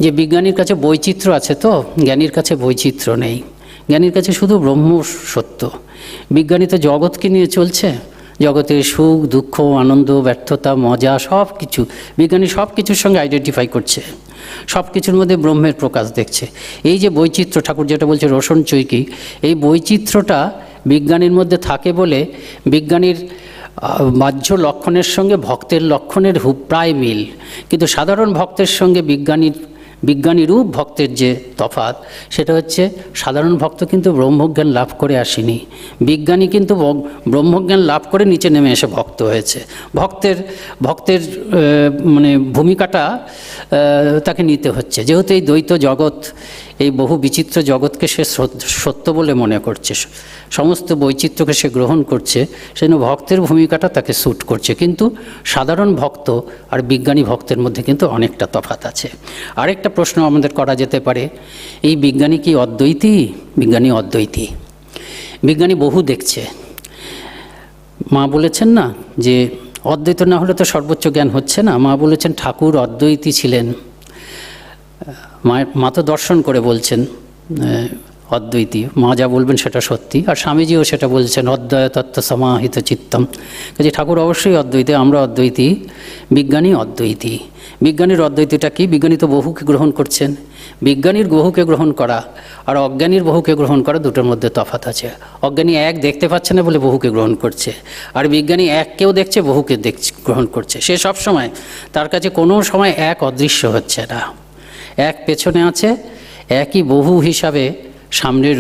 যে বিজ্ঞানীর কাছে বৈচিত্র্য আছে, তো জ্ঞানীর কাছে বৈচিত্র্য নেই। জ্ঞানীর কাছে শুধু ব্রহ্ম সত্য। বিজ্ঞানী তো জগৎকে নিয়ে চলছে, জগতের সুখ দুঃখ আনন্দ ব্যর্থতা মজা সব কিছু বিজ্ঞানী সব কিছুর সঙ্গে আইডেন্টিফাই করছে, সব কিছুর মধ্যে ব্রহ্মের প্রকাশ দেখছে। এই যে বৈচিত্র্য ঠাকুর যেটা বলছে রোশন চৈকি, এই বৈচিত্র্যটা বিজ্ঞানীর মধ্যে থাকে বলে বিজ্ঞানীর বাহ্য লক্ষণের সঙ্গে ভক্তের লক্ষণের প্রায় মিল, কিন্তু সাধারণ ভক্তের সঙ্গে বিজ্ঞানীরূপ ভক্তের যে তফাৎ সেটা হচ্ছে সাধারণ ভক্ত কিন্তু ব্রহ্মজ্ঞান লাভ করে আসেনি, বিজ্ঞানী কিন্তু ব্রহ্মজ্ঞান লাভ করে নিচে নেমে এসে ভক্ত হয়েছে। ভক্তের মানে ভূমিকাটা তাকে নিতে হচ্ছে, যেহেতু এই দ্বৈত জগৎ, এই বহু বিচিত্র জগৎকে সে সত্য বলে মনে করছে, সমস্ত বৈচিত্র্যকে সে গ্রহণ করছে, সেজন্য ভক্তের ভূমিকাটা তাকে স্যুট করছে। কিন্তু সাধারণ ভক্ত আর বিজ্ঞানী ভক্তের মধ্যে কিন্তু অনেকটা তফাৎ আছে। আরেকটা প্রশ্ন আমাদের করা যেতে পারে, এই বিজ্ঞানী কি অদ্বৈতী? বিজ্ঞানী অদ্বৈতী। বিজ্ঞানী বহু দেখছে। মা বলেছেন না যে অদ্বৈত না হলে তো সর্বোচ্চ জ্ঞান হচ্ছে না। মা বলেছেন ঠাকুর অদ্বৈতী ছিলেন। মা তো দর্শন করে বলছেন অদ্বৈতী, মা যা বলবেন সেটা সত্যি। আর স্বামীজিও সেটা বলছেন অদ্বয় তত্ত্ব সমাহিত চিত্তম। কাজে ঠাকুর অবশ্যই অদ্বৈতী, আমরা অদ্বৈতী, বিজ্ঞানী অদ্বৈতী। বিজ্ঞানীর অদ্বৈতীটা কি? বিজ্ঞানী তো বহুকে গ্রহণ করছেন। বিজ্ঞানীর বহুকে গ্রহণ করা আর অজ্ঞানীর বহুকে গ্রহণ করা দুটোর মধ্যে তফাৎ আছে। অজ্ঞানী এক দেখতে পাচ্ছে না বলে বহুকে গ্রহণ করছে, আর বিজ্ঞানী এককেও দেখছে বহুকে গ্রহণ করছে। সে সব সময়, তার কাছে কোনো সময় এক অদৃশ্য হচ্ছে না, এক পেছনে আছে, একই বহু হিসাবে সামনের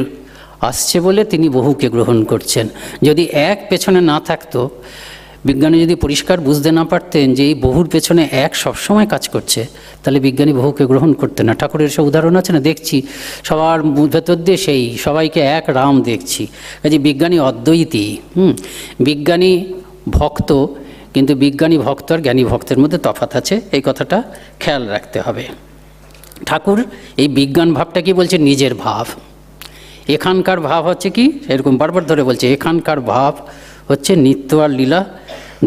আসছে বলে তিনি বহুকে গ্রহণ করছেন। যদি এক পেছনে না থাকতো, বিজ্ঞানী যদি পরিষ্কার বুঝতে না পারতেন যে এই বহুর পেছনে এক সবসময় কাজ করছে, তাহলে বিজ্ঞানী বহুকে গ্রহণ করতেন না। ঠাকুরের সব উদাহরণ আছে না, দেখছি সবার ভেতর দিয়ে সেই সবাইকে এক রাম দেখছি। কাজে বিজ্ঞানী অদ্বৈতী। বিজ্ঞানী ভক্ত, কিন্তু বিজ্ঞানী ভক্ত আর জ্ঞানী ভক্তের মধ্যে তফাৎ আছে, এই কথাটা খেয়াল রাখতে হবে। ঠাকুর এই বিজ্ঞান ভাবটা কি বলছে? নিজের ভাব। এখানকার ভাব হচ্ছে কি, এরকম বারবার ধরে বলছে, এখানকার ভাব হচ্ছে নিত্য আর লীলা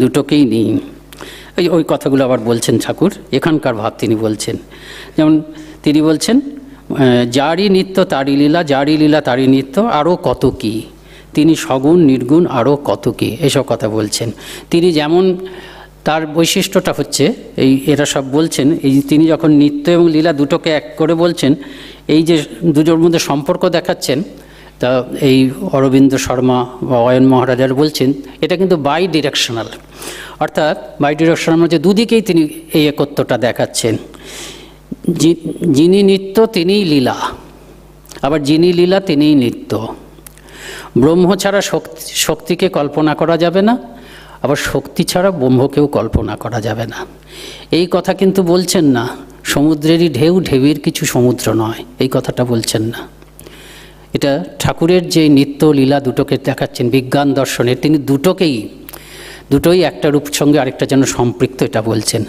দুটোকেই নিই। ওই কথাগুলো আবার বলছেন ঠাকুর, এখানকার ভাব তিনি বলছেন। যেমন তিনি বলছেন যারই নিত্য তারই লীলা, যারই লীলা তারই নিত্য, আরও কত কি, তিনি সগুণ নির্গুণ আরও কত কি, এসব কথা বলছেন। তিনি যেমন তার বৈশিষ্ট্যটা হচ্ছে এরা সব বলছেন, এই তিনি যখন নিত্য এবং লীলা দুটোকে এক করে বলছেন, এই যে দুটোর মধ্যে সম্পর্ক দেখাচ্ছেন, তা এই অরবিন্দ শর্মা বা অয়ন মহারাজার বলছেন এটা কিন্তু বাই ডিরেকশনাল। অর্থাৎ বাইরের রসায়নের মধ্যে দুদিকেই তিনি এই একত্বটা দেখাচ্ছেন। যিনি নিত্য তিনিই লীলা, আবার যিনি লীলা তিনিই নিত্য। ব্রহ্ম ছাড়া শক্তিকে কল্পনা করা যাবে না, আবার শক্তি ছাড়া ব্রহ্মকেও কল্পনা করা যাবে না। এই কথা কিন্তু বলছেন না সমুদ্রেরই ঢেউ, ঢেউয়ের কিছু সমুদ্র নয়, এই কথাটা বলছেন না। এটা ঠাকুরের যে নিত্য লীলা দুটোকে দেখাচ্ছেন বিজ্ঞান দর্শনের, তিনি দুটোই একটা রূপ সঙ্গে আরেকটা যেন সম্পৃক্ত, এটা বলছেন।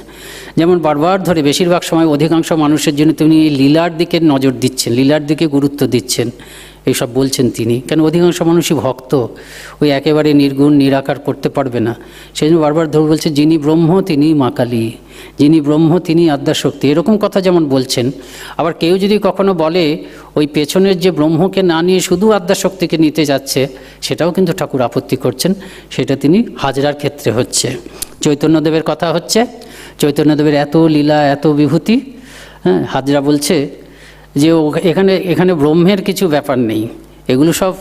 যেমন বারবার ধরে বেশিরভাগ সময় অধিকাংশ মানুষের জন্য তিনি এই লীলার দিকে নজর দিচ্ছেন, লীলার দিকে গুরুত্ব দিচ্ছেন, এইসব বলছেন তিনি। কেন অধিকাংশ মানুষই ভক্ত, ওই একেবারে নির্গুণ নিরাকার করতে পারবে না, সেই জন্য বারবার ধরে বলছে যিনি ব্রহ্ম তিনি মা কালী, যিনি ব্রহ্ম তিনি আদ্যাশক্তি, এরকম কথা যেমন বলছেন। আবার কেউ যদি কখনো বলে ওই পেছনের যে ব্রহ্মকে না নিয়ে শুধু আদ্যাশক্তিকে নিতে যাচ্ছে, সেটাও কিন্তু ঠাকুর আপত্তি করছেন। সেটা তিনি হাজরার ক্ষেত্রে হচ্ছে, চৈতন্যদেবের কথা হচ্ছে, চৈতন্যদেবের এত লীলা এত বিভূতি। হ্যাঁ, হাজরা বলছে যে এখানে ব্রহ্মের কিছু ব্যাপার নেই, এগুলো সব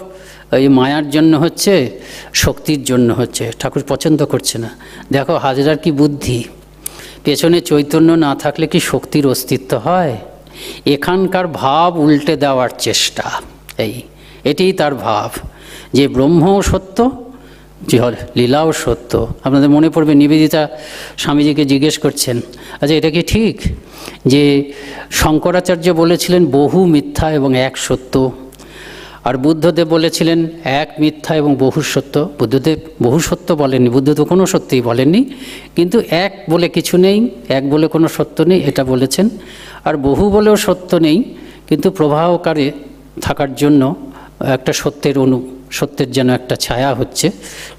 এই মায়ার জন্য হচ্ছে, শক্তির জন্য হচ্ছে, ঠাকুর পছন্দ করছে না। দেখো হাজরার কি বুদ্ধি, পেছনে চৈতন্য না থাকলে কি শক্তির অস্তিত্ব হয়? এখানকার ভাব উল্টে দেওয়ার চেষ্টা, এটিই তার ভাব, যে ব্রহ্মও সত্য, যে লীলাও সত্য। আপনাদের মনে পড়বে নিবেদিতা স্বামীজিকে জিজ্ঞেস করছেন, আচ্ছা এটা কি ঠিক যে শঙ্করাচার্য বলেছিলেন বহু মিথ্যা এবং এক সত্য, আর বুদ্ধদেব বলেছিলেন এক মিথ্যা এবং বহু সত্য? বুদ্ধদেব বহু সত্য বলেননি, বুদ্ধদেব কোনো সত্যিই বলেননি, কিন্তু এক বলে কিছু নেই, এক বলে কোনো সত্য নেই এটা বলেছেন। আর বহু বলেও সত্য নেই, কিন্তু প্রবাহকারে থাকার জন্য একটা সত্যের যেন একটা ছায়া হচ্ছে,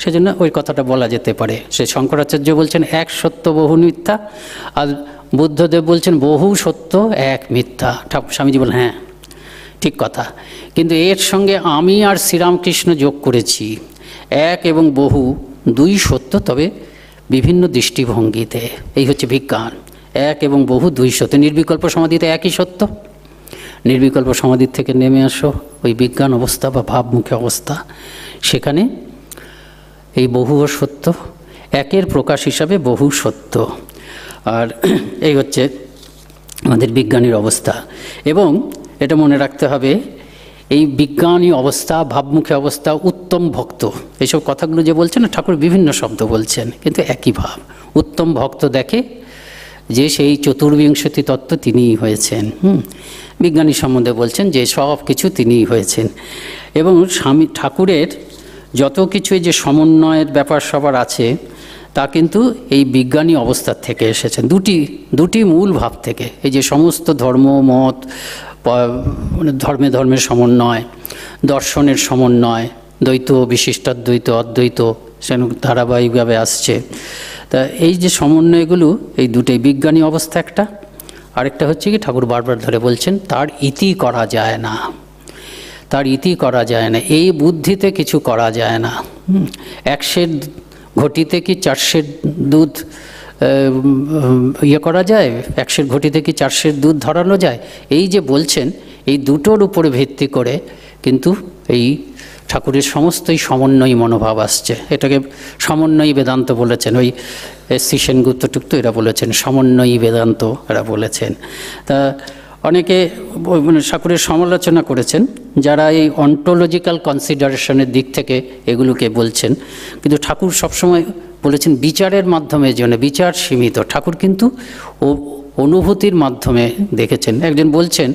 সেজন্য ওই কথাটা বলা যেতে পারে। সে শঙ্করাচার্য বলছেন এক সত্য বহু মিথ্যা, আর বুদ্ধদেব বলছেন বহু সত্য এক মিথ্যা। স্বামীজি বলেন হ্যাঁ ঠিক কথা, কিন্তু এর সঙ্গে আমি আর শ্রীরামকৃষ্ণ যোগ করেছি এক এবং বহু দুই সত্য, তবে বিভিন্ন দৃষ্টিভঙ্গিতে। এই হচ্ছে বিজ্ঞান, এক এবং বহু দুই সত্য। নির্বিকল্প সমাধিতে একই সত্য, নির্বিকল্প সমাধির থেকে নেমে আসো ওই বিজ্ঞান অবস্থা বা ভাবমুখী অবস্থা, সেখানে এই বহু সত্য, একের প্রকাশ হিসাবে বহু সত্য। আর এই হচ্ছে আমাদের বিজ্ঞানীর অবস্থা। এবং এটা মনে রাখতে হবে, এই বিজ্ঞানী অবস্থা, ভাবমুখী অবস্থা, উত্তম ভক্ত, এইসব কথাগুলো যে বলছেন না ঠাকুর বিভিন্ন শব্দ বলছেন, কিন্তু একই ভাব। উত্তম ভক্ত দেখে যে সেই চতুর্বিংশতি তত্ত্ব তিনিই হয়েছেন। বিজ্ঞানী সম্বন্ধে বলছেন যে সব কিছু তিনিই হয়েছেন। এবং স্বামী ঠাকুরের যত কিছু যে সমন্বয়ের ব্যাপার সবার আছে, তা কিন্তু এই বিজ্ঞানী অবস্থার থেকে এসেছেন, দুটি মূল ভাব থেকে। এই যে সমস্ত ধর্ম মত, ধর্মের সমন্বয়, দর্শনের সমন্বয়, দ্বৈত বিশিষ্টাদ্বৈত অদ্বৈত সেন ধারাবাহিকভাবে আসছে। তা এই যে সমন্বয়গুলো, এই দুটোই বিজ্ঞানী অবস্থা একটা, আরেকটা হচ্ছে কি ঠাকুর বারবার ধরে বলছেন তার ইতি করা যায় না, তার ইতি করা যায় না, এই বুদ্ধিতে কিছু করা যায় না। 100 ঘটিতে কি 400 দুধ করা যায়, 100 ঘটিতে কি 400 দুধ ধরানো যায়? এই যে বলছেন, এই দুটোর উপরে ভিত্তি করে কিন্তু এই ঠাকুরের সমস্তই সমন্বয়ী মনোভাব আসছে। এটাকে সমন্বয়ী বেদান্ত বলেছেন, ওই শ্রী সেনগুপ্ত টুক্ত এরা বলেছেন সমন্বয়ী বেদান্ত এরা বলেছেন। তা অনেকে ঠাকুরের সমালোচনা করেছেন যারা এই অন্টোলজিক্যাল কনসিডারেশনের দিক থেকে এগুলোকে বলছেন, কিন্তু ঠাকুর সবসময় বলেছেন বিচারের মাধ্যমে, জন্য বিচার সীমিত। ঠাকুর কিন্তু অনুভূতির মাধ্যমে দেখেছেন। একজন বলছেন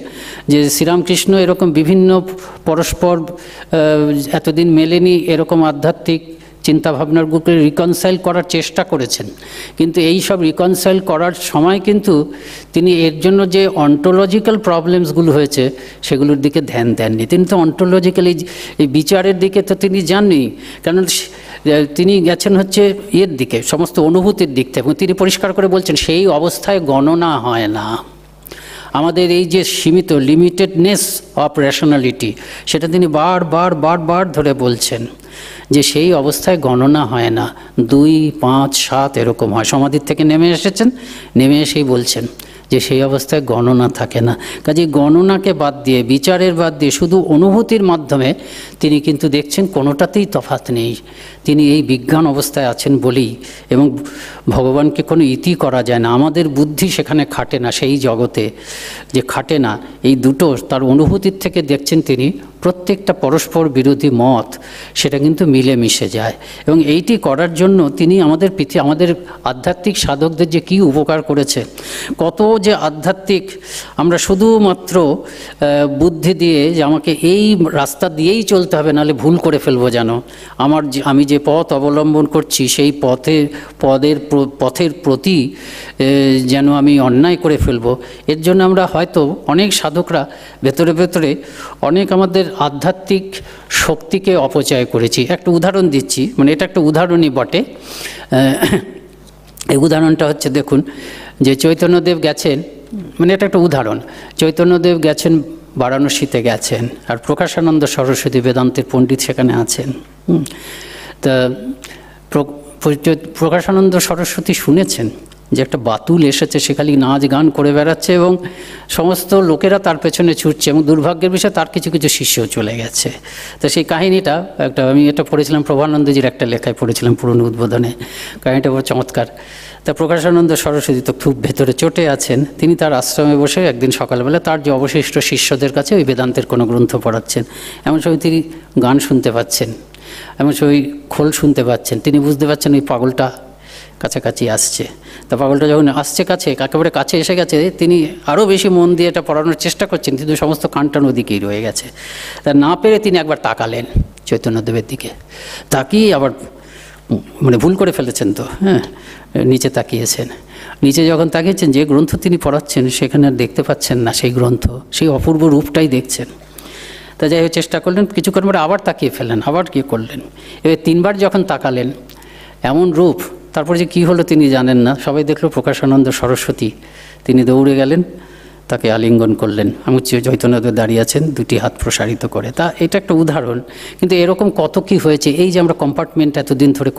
যে শ্রীরামকৃষ্ণ এরকম বিভিন্ন পরস্পর এতদিন মেলেনি এরকম আধ্যাত্মিক চিন্তাভাবনারগুলোকে রিকনসাইল করার চেষ্টা করেছেন, কিন্তু এই সব রিকনসাইল করার সময় কিন্তু তিনি এর জন্য যে অন্টোলজিক্যাল প্রবলেমসগুলো হয়েছে সেগুলোর দিকে ধ্যান দেননি। তিনি তো অন্টোলজিক্যাল এই বিচারের দিকে তো তিনি যাননি, কারণ তিনি গেছেন হচ্ছে এর দিকে, সমস্ত অনুভূতির দিক থেকে। এবং তিনি পরিষ্কার করে বলছেন সেই অবস্থায় গণনা হয় না। আমাদের এই যে সীমিত লিমিটেডনেস অফ রেশনালিটি, সেটা তিনি বারবার ধরে বলছেন যে সেই অবস্থায় গণনা হয় না, 2, 5, 7 এরকম হয়। সমাধির থেকে নেমে এসেছেন, নেমে এসেই বলছেন যে সেই অবস্থায় গণনা থাকে না। কাজে গণনাকে বাদ দিয়ে, বিচারের বাদ দিয়ে শুধু অনুভূতির মাধ্যমে তিনি কিন্তু দেখছেন কোনোটাতেই তফাৎ নেই। তিনি এই বিজ্ঞান অবস্থায় আছেন বলেই, এবং ভগবানকে কোনো ইতি করা যায় না, আমাদের বুদ্ধি সেখানে খাটে না, সেই জগতে যে খাটে না, এই দুটো তার অনুভূতির থেকে দেখছেন তিনি প্রত্যেকটা পরস্পর বিরোধী মত সেটা কিন্তু মিলে মিশে যায়। এবং এইটি করার জন্য তিনি আমাদের আমাদের আধ্যাত্মিক সাধকদের যে কী উপকার করেছে, কত যে আধ্যাত্মিক, আমরা শুধুমাত্র বুদ্ধি দিয়ে যে আমাকে এই রাস্তা দিয়েই চলতে হবে, নাহলে ভুল করে ফেলবো, যেন আমি যে পথ অবলম্বন করছি সেই পথের প্রতি যেন আমি অন্যায় করে ফেলবো, এর জন্য আমরা হয়তো অনেক সাধকরা ভেতরে ভেতরে অনেক আমাদের আধ্যাত্মিক শক্তিকে অপচয় করেছি। একটা উদাহরণ দিচ্ছি, মানে এটা একটা উদাহরণই বটে। এই উদাহরণটা হচ্ছে, দেখুন যে চৈতন্যদেব গেছেন, মানে এটা একটা উদাহরণ, চৈতন্যদেব গেছেন বারাণসীতে গেছেন, আর প্রকাশানন্দ সরস্বতী বেদান্তের পণ্ডিত সেখানে আছেন। তা প্রকাশানন্দ সরস্বতী শুনেছেন যে একটা বাতুল এসেছে, সে খালি নাচ গান করে বেড়াচ্ছে এবং সমস্ত লোকেরা তার পেছনে ছুটছে, এবং দুর্ভাগ্যের বিষয়ে তার কিছু কিছু শিষ্যও চলে গেছে। তো সেই কাহিনিটা আমি এটা পড়েছিলাম, প্রভানন্দজির একটা লেখায় পড়েছিলাম পুরনো উদ্বোধনে, কাহিনিটা বড় চমৎকার। তা প্রকাশানন্দ সরস্বতী তো খুব ভেতরে চটে আছেন, তিনি তার আশ্রমে বসে একদিন সকালবেলা তার যে অবশিষ্ট শিষ্যদের কাছে ওই বেদান্তের কোনো গ্রন্থ পড়াচ্ছেন, এমন সময় তিনি গান শুনতে পাচ্ছেন, এমন সময় খোল শুনতে পাচ্ছেন। তিনি বুঝতে পারছেন ওই পাগলটা কাছাকাছি আসছে। তা পাগলটা যখন আসছে কাছে, একেবারে কাছে এসে গেছে, তিনি আরও বেশি মন দিয়ে এটা পড়ানোর চেষ্টা করছেন, কিন্তু সমস্ত কানটান ওদিকেই রয়ে গেছে। তা না পেরে তিনি একবার তাকালেন চৈতন্যদেবের দিকে, তাকিয়ে আবার মানে ভুল করে ফেলেছেন তো, হ্যাঁ, নিচে তাকিয়েছেন। নিচে যখন তাকিয়েছেন, যে গ্রন্থ তিনি পড়াচ্ছেন সেখানে আর দেখতে পাচ্ছেন না সেই গ্রন্থ, সেই অপূর্ব রূপটাই দেখছেন। তা যাই হোক চেষ্টা করলেন, কিছুক্ষণ পরে আবার তাকিয়ে ফেললেন, আবার কী করলেন, এবার 3বার যখন তাকালেন, এমন রূপ, তারপরে যে কী হলো তিনি জানেন না। সবাই দেখলো প্রকাশানন্দ সরস্বতী, তিনি দৌড়ে গেলেন, তাকে আলিঙ্গন করলেন। আমি চৈতন্যদেব দাঁড়িয়ে আছেন 2টি হাত প্রসারিত করে। তা এটা একটা উদাহরণ, কিন্তু এরকম কত কি হয়েছে। এই যে আমরা কম্পার্টমেন্ট এতদিন ধরে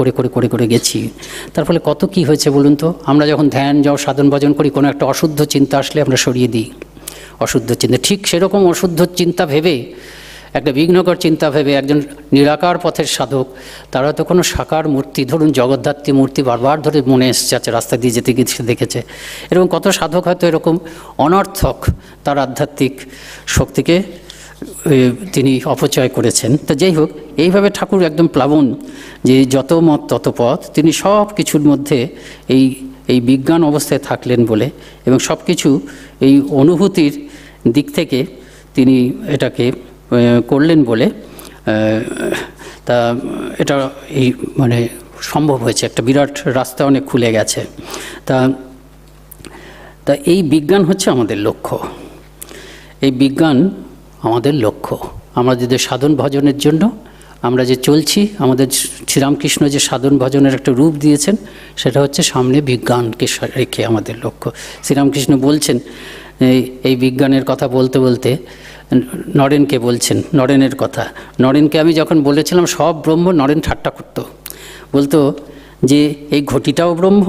করে গেছি, তার ফলে কত কি হয়েছে বলুন তো। আমরা যখন ধ্যান সাধন ভজন করি, কোনো একটা অশুদ্ধ চিন্তা আসলে আমরা সরিয়ে দিই, অশুদ্ধ চিন্তা। ঠিক সেরকম অশুদ্ধ চিন্তা ভেবে, একটা বিঘ্নকর চিন্তা ভেবে একজন নিরাকার পথের সাধক, তারা তো কোনো সাকার মূর্তি, ধরুন জগদ্ধাত্রী মূর্তি বারবার ধরে মনে এসছে, আছে রাস্তা দিয়ে যেতে গিয়ে দেখেছে, এরকম কত সাধক হয়তো এরকম অনর্থক তার আধ্যাত্মিক শক্তিকে তিনি অপচয় করেছেন। তো যাই হোক, এইভাবে ঠাকুর একদম প্লাবন, যে যত মত তত পথ, তিনি সব কিছুর মধ্যে এই বিজ্ঞান অবস্থায় থাকলেন বলে, এবং সব কিছু এই অনুভূতির দিক থেকে তিনি এটাকে করলেন বলে, তা এটা এই মানে সম্ভব হয়েছে, একটা বিরাট রাস্তা অনেক খুলে গেছে। তা এই বিজ্ঞান হচ্ছে আমাদের লক্ষ্য, এই বিজ্ঞান আমাদের লক্ষ্য। আমরা যদি সাধন ভজনের জন্য আমরা যে চলছি, আমাদের শ্রীরামকৃষ্ণ যে সাধন ভজনের একটা রূপ দিয়েছেন, সেটা হচ্ছে সামনে বিজ্ঞানকে রেখে আমাদের লক্ষ্য। শ্রীরামকৃষ্ণ বলছেন, এই বিজ্ঞানের কথা বলতে বলতে নরেনকে বলছেন, নরেনের কথা। নরেনকে আমি যখন বলেছিলাম সব ব্রহ্ম, নরেন ঠাট্টা করতো, বলতো যে এই ঘটিটাও ব্রহ্ম,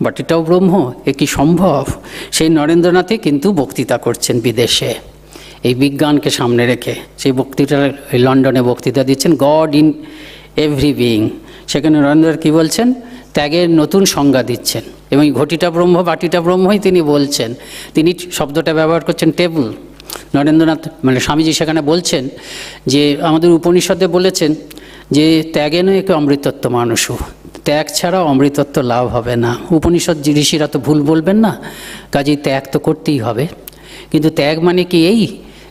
বাটিটাও ব্রহ্ম, এ কি সম্ভব। সেই নরেন্দ্রনাথই কিন্তু বক্তৃতা করছেন বিদেশে এই বিজ্ঞানকে সামনে রেখে। সেই বক্তৃতা লন্ডনে বক্তৃতা দিচ্ছেন, গড ইন এভরি বিইং। সেখানে নরেন্দ্র কী বলছেন, ত্যাগের নতুন সংজ্ঞা দিচ্ছেন, এবং ঘটিটা ব্রহ্ম বাটিটা ব্রহ্মই তিনি বলছেন। তিনি শব্দটা ব্যবহার করছেন টেবল। নরেন্দ্রনাথ মানে স্বামীজি সেখানে বলছেন যে আমাদের উপনিষদে বলেছেন যে ত্যাগে নয় একে অমৃতত্ব মানুষও, ত্যাগ ছাড়া অমৃতত্ব লাভ হবে না। উপনিষদ ঋষিরা তো ভুল বলবেন না, কাজেই ত্যাগ তো করতেই হবে। কিন্তু ত্যাগ মানে কি এই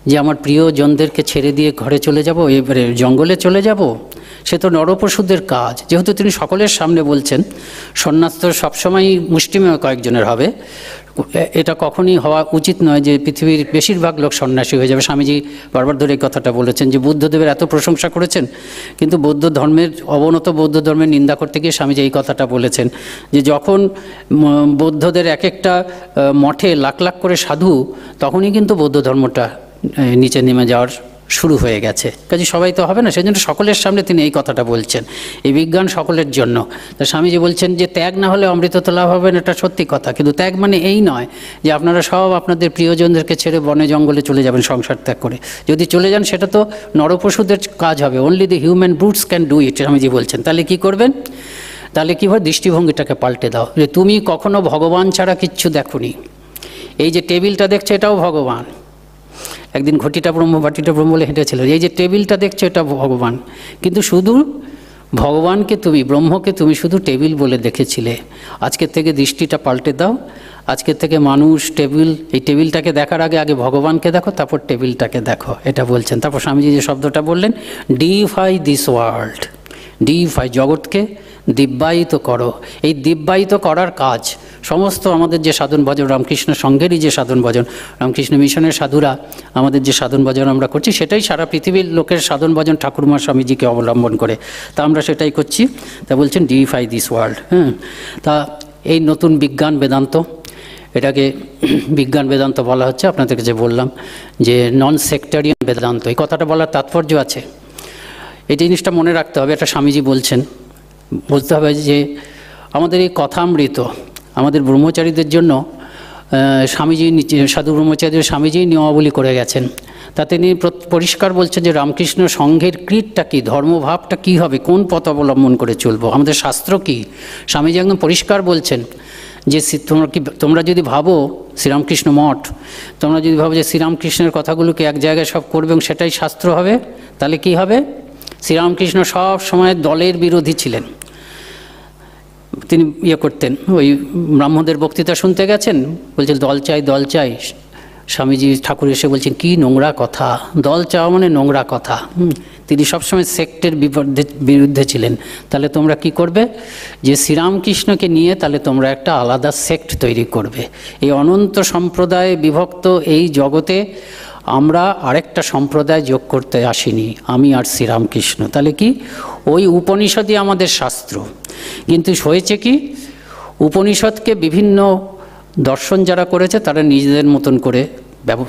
যে আমার প্রিয়জনদেরকে ছেড়ে দিয়ে ঘরে চলে যাব, এবারে জঙ্গলে চলে যাব? সে তো নরপশুদের কাজ। যেহেতু তিনি সকলের সামনে বলছেন, সন্ন্যাস তো সবসময়ই মুষ্টিমেয় কয়েকজনের হবে, এটা কখনই হওয়া উচিত নয় যে পৃথিবীর বেশিরভাগ লোক সন্ন্যাসী হয়ে যাবে। স্বামীজি বারবার ধরে এই কথাটা বলেছেন যে বুদ্ধদেবের এত প্রশংসা করেছেন, কিন্তু বৌদ্ধ ধর্মের অবনত বৌদ্ধ ধর্মের নিন্দা করতে গিয়ে স্বামীজি এই কথাটা বলেছেন যে যখন বৌদ্ধদের এক একটা মঠে লাখ লাখ করে সাধু, তখনই কিন্তু বৌদ্ধ ধর্মটা নিচে নেমে যাওয়ার শুরু হয়ে গেছে। কাজে সবাই তো হবে না, সেই জন্য সকলের সামনে তিনি এই কথাটা বলছেন, এই বিজ্ঞান সকলের জন্য। তা স্বামীজি বলছেন যে ত্যাগ না হলে অমৃত তো লাভ হবে না, এটা সত্যি কথা। কিন্তু ত্যাগ মানে এই নয় যে আপনারা সব আপনাদের প্রিয়জনদেরকে ছেড়ে বনে জঙ্গলে চলে যাবেন সংসার ত্যাগ করে। যদি চলে যান সেটা তো নরপশুদের কাজ হবে, only the human brutes can do it, Swamiji বলছেন। তাহলে কি করবেন? তাহলে কী হয়, দৃষ্টিভঙ্গিটাকে পাল্টে দাও, যে তুমি কখনো ভগবান ছাড়া কিচ্ছু দেখোনি। এই যে টেবিলটা দেখছো এটাও ভগবান। একদিন ঘটিটা ব্রহ্ম বাটিটা ব্রহ্ম বলে হেঁটেছিল, এই যে টেবিলটা দেখছো এটা ভগবান, কিন্তু শুধু ভগবানকে তুমি, ব্রহ্মকে তুমি শুধু টেবিল বলে দেখেছিলে। আজকের থেকে দৃষ্টিটা পাল্টে দাও, আজকের থেকে মানুষ, টেবিল, এই টেবিলটাকে দেখার আগে আগে ভগবানকে দেখো, তারপর টেবিলটাকে দেখো, এটা বলছেন। তারপর স্বামীজি যে শব্দটা বললেন, ডিফাই দিস ওয়ার্ল্ড, ডিফাই, জগৎকে দিব্যায়িত করো। এই দিব্যায়িত করার কাজ সমস্ত আমাদের যে সাধন ভজন, রামকৃষ্ণ সংঘেরই যে সাধন ভজন, রামকৃষ্ণ মিশনের সাধুরা আমাদের যে সাধন ভজন আমরা করছি, সেটাই সারা পৃথিবীর লোকের সাধন ভজন ঠাকুরমা স্বামীজিকে অবলম্বন করে। তা আমরা সেটাই করছি। তা বলছেন ডিফাই দিস ওয়ার্ল্ড। তা এই নতুন বিজ্ঞান বেদান্ত, এটাকে বিজ্ঞান বেদান্ত বলা হচ্ছে। আপনাদেরকে যে বললাম যে নন সেক্টারিয়ান বেদান্ত, এই কথাটা বলার তাৎপর্য আছে। এই জিনিসটা মনে রাখতে হবে, এটা স্বামীজি বলছেন। বলতে হবে যে আমাদের এই কথামৃত আমাদের ব্রহ্মচারীদের জন্য স্বামীজি, সাধু ব্রহ্মচারীদের স্বামীজি নিয়মাবলী করে গেছেন। তা তিনি পরিষ্কার বলছেন যে রামকৃষ্ণ সংঘের ক্রিটটা কী, ধর্মভাবটা কী হবে, কোন পথ অবলম্বন করে চলবো, আমাদের শাস্ত্র কী। স্বামীজি একদম পরিষ্কার বলছেন যে তোমরা যদি ভাবো শ্রীরামকৃষ্ণ মঠ, তোমরা যদি ভাবো যে শ্রীরামকৃষ্ণের কথাগুলোকে এক জায়গায় সব করবে এবং সেটাই শাস্ত্র হবে, তাহলে কি হবে? শ্রীরামকৃষ্ণ সব সময় দলের বিরোধী ছিলেন। তিনি করতেন, ওই ব্রাহ্মণদের বক্তৃতা শুনতে গেছেন, বলছেন দল চাই দল চাই। স্বামীজি ঠাকুর এসে বলছেন কি নোংরা কথা, দল চাওয়া মানে নোংরা কথা। তিনি সবসময় সেক্টের বিরুদ্ধে ছিলেন। তাহলে তোমরা কি করবে, যে শ্রীরামকৃষ্ণকে নিয়ে তাহলে তোমরা একটা আলাদা সেক্ট তৈরি করবে। এই অনন্ত সম্প্রদায়ে বিভক্ত এই জগতে আমরা আরেকটা সম্প্রদায় যোগ করতে আসিনি, আমি আর শ্রীরামকৃষ্ণ। তাহলে কি, ওই উপনিষদই আমাদের শাস্ত্র। কিন্তু হয়েছে কি, উপনিষদকে বিভিন্ন দর্শন যারা করেছে তারা নিজেদের মতন করে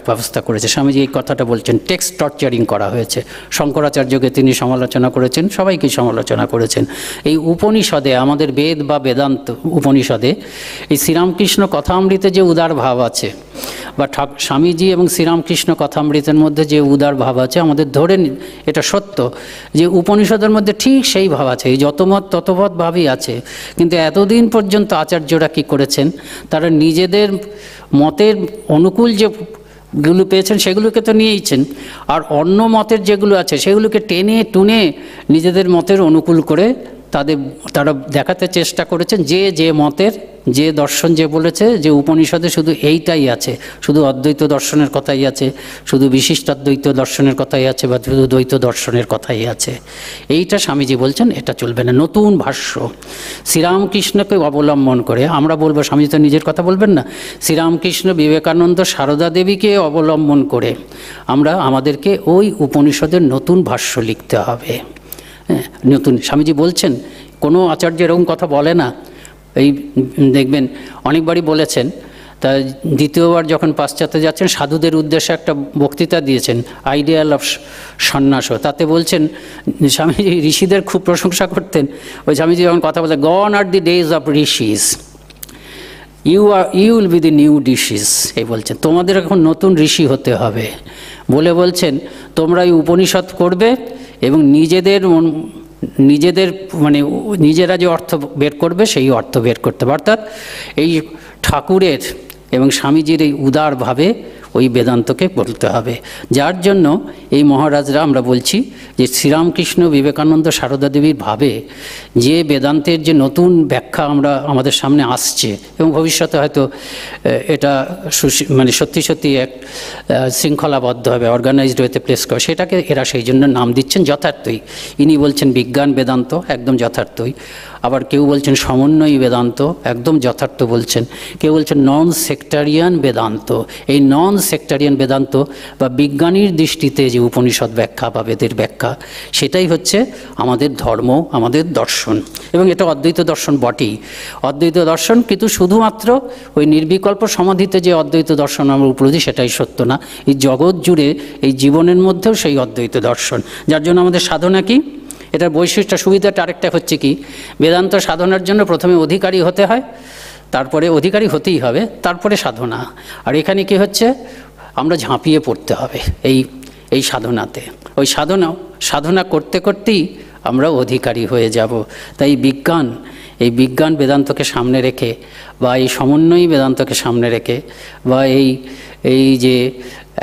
ব্যবস্থা করেছে। স্বামীজি এই কথাটা বলছেন, টেক্সট টর্চারিং করা হয়েছে। শঙ্করাচার্যকে তিনি সমালোচনা করেছেন, সবাইকে সমালোচনা করেছেন। এই উপনিষদে, আমাদের বেদ বা বেদান্ত উপনিষদে এই শ্রীরামকৃষ্ণ কথামৃতে যে উদার ভাব আছে, বা স্বামীজি এবং শ্রীরামকৃষ্ণ কথামৃতের মধ্যে যে উদার ভাব আছে, আমাদের ধরে এটা সত্য যে উপনিষদের মধ্যে ঠিক সেই ভাব আছে, এই যতমত ততমত ভাবই আছে। কিন্তু এতদিন পর্যন্ত আচার্যরা কী করেছেন, তারা নিজেদের মতের অনুকূল যেগুলো পেয়েছেন সেগুলোকে তো নিয়েইছেন, আর অন্য মতের যেগুলো আছে সেগুলোকে টেনে টুনে নিজেদের মতের অনুকূল করে তারা দেখাতে চেষ্টা করেছেন যে মতের, যে দর্শন যে বলেছে যে উপনিষদে শুধু এইটাই আছে, শুধু অদ্বৈত দর্শনের কথাই আছে, শুধু বিশিষ্টাদ্বৈত দর্শনের কথাই আছে, বা শুধু দ্বৈত দর্শনের কথাই আছে। এইটা স্বামীজি বলছেন এটা চলবে না। নতুন ভাষ্য শ্রীরামকৃষ্ণকে অবলম্বন করে আমরা বলবো, স্বামীজি তো নিজের কথা বলবেন না, শ্রীরামকৃষ্ণ, বিবেকানন্দ, সারদা দেবীকে অবলম্বন করে আমাদেরকে ওই উপনিষদের নতুন ভাষ্য লিখতে হবে। নতুন, স্বামীজি বলছেন, কোনো আচার্য এরকম কথা বলে না। এই দেখবেন অনেকবারই বলেছেন। তা দ্বিতীয়বার যখন পাশ্চাত্যে যাচ্ছেন, সাধুদের উদ্দেশ্যে একটা বক্তৃতা দিয়েছেন, আইডিয়াল অফ সন্ন্যাস। তাতে বলছেন, স্বামীজি ঋষিদের খুব প্রশংসা করতেন। ওই স্বামীজি যখন কথা বলতেন, gone are the days of rishis, you will be the new rishis. এই বলছেন তোমাদের এখন নতুন ঋষি হতে হবে। বলছেন তোমরা এই উপনিষদ করবে এবং নিজেদের মানে নিজেরা যে অর্থ বের করবে সেই অর্থ বের করতে হবে। অর্থাৎ এই ঠাকুরের এবং স্বামীজির এই উদারভাবে ওই বেদান্তকে বলতে হবে। যার জন্য এই মহারাজরা, আমরা বলছি যে শ্রীরামকৃষ্ণ, বিবেকানন্দ, সারদা দেবীর ভাবে যে বেদান্তের যে নতুন ব্যাখ্যা আমাদের সামনে আসছে এবং ভবিষ্যতে হয়তো এটা মানে সত্যি সত্যি এক শৃঙ্খলাবদ্ধ হবে, অর্গানাইজড হতে প্লেস করে, সেটাকে এরা সেই জন্য নাম দিচ্ছে দিচ্ছেন যথার্থই। ইনি বলছেন বিজ্ঞান বেদান্ত, একদম যথার্থই। আবার কেউ বলছেন সমন্বয়ী বেদান্ত, একদম যথার্থ বলছেন। কেউ বলছেন নন সেক্টারিয়ান বেদান্ত। এই নন সেক্টারিয়ান বেদান্ত বা বিজ্ঞানীর দৃষ্টিতে যে উপনিষদ ব্যাখ্যা বা বেদের ব্যাখ্যা, সেটাই হচ্ছে আমাদের ধর্ম, আমাদের দর্শন। এবং এটা অদ্বৈত দর্শন বটেই, অদ্বৈত দর্শন। কিন্তু শুধুমাত্র ওই নির্বিকল্প সমাধিতে যে অদ্বৈত দর্শন আমরা উপলব্ধি সেটাই সত্য না, এই জগৎ জুড়ে এই জীবনের মধ্যেও সেই অদ্বৈত দর্শন। যার জন্য আমাদের সাধনা কি, এটার বৈশিষ্ট্য সুবিধাটা আরেকটা হচ্ছে কি, বেদান্ত সাধনার জন্য প্রথমে অধিকারী হতে হয়, তারপরে অধিকারী হতেই হবে, তারপরে সাধনা। আর এখানে কি হচ্ছে, আমরা ঝাঁপিয়ে পড়তে হবে এই সাধনাতে। ওই সাধনা করতে করতেই আমরা অধিকারী হয়ে যাব। তাই এই বিজ্ঞান বেদান্তকে সামনে রেখে, বা এই সমন্বয়ী বেদান্তকে সামনে রেখে, বা এই যে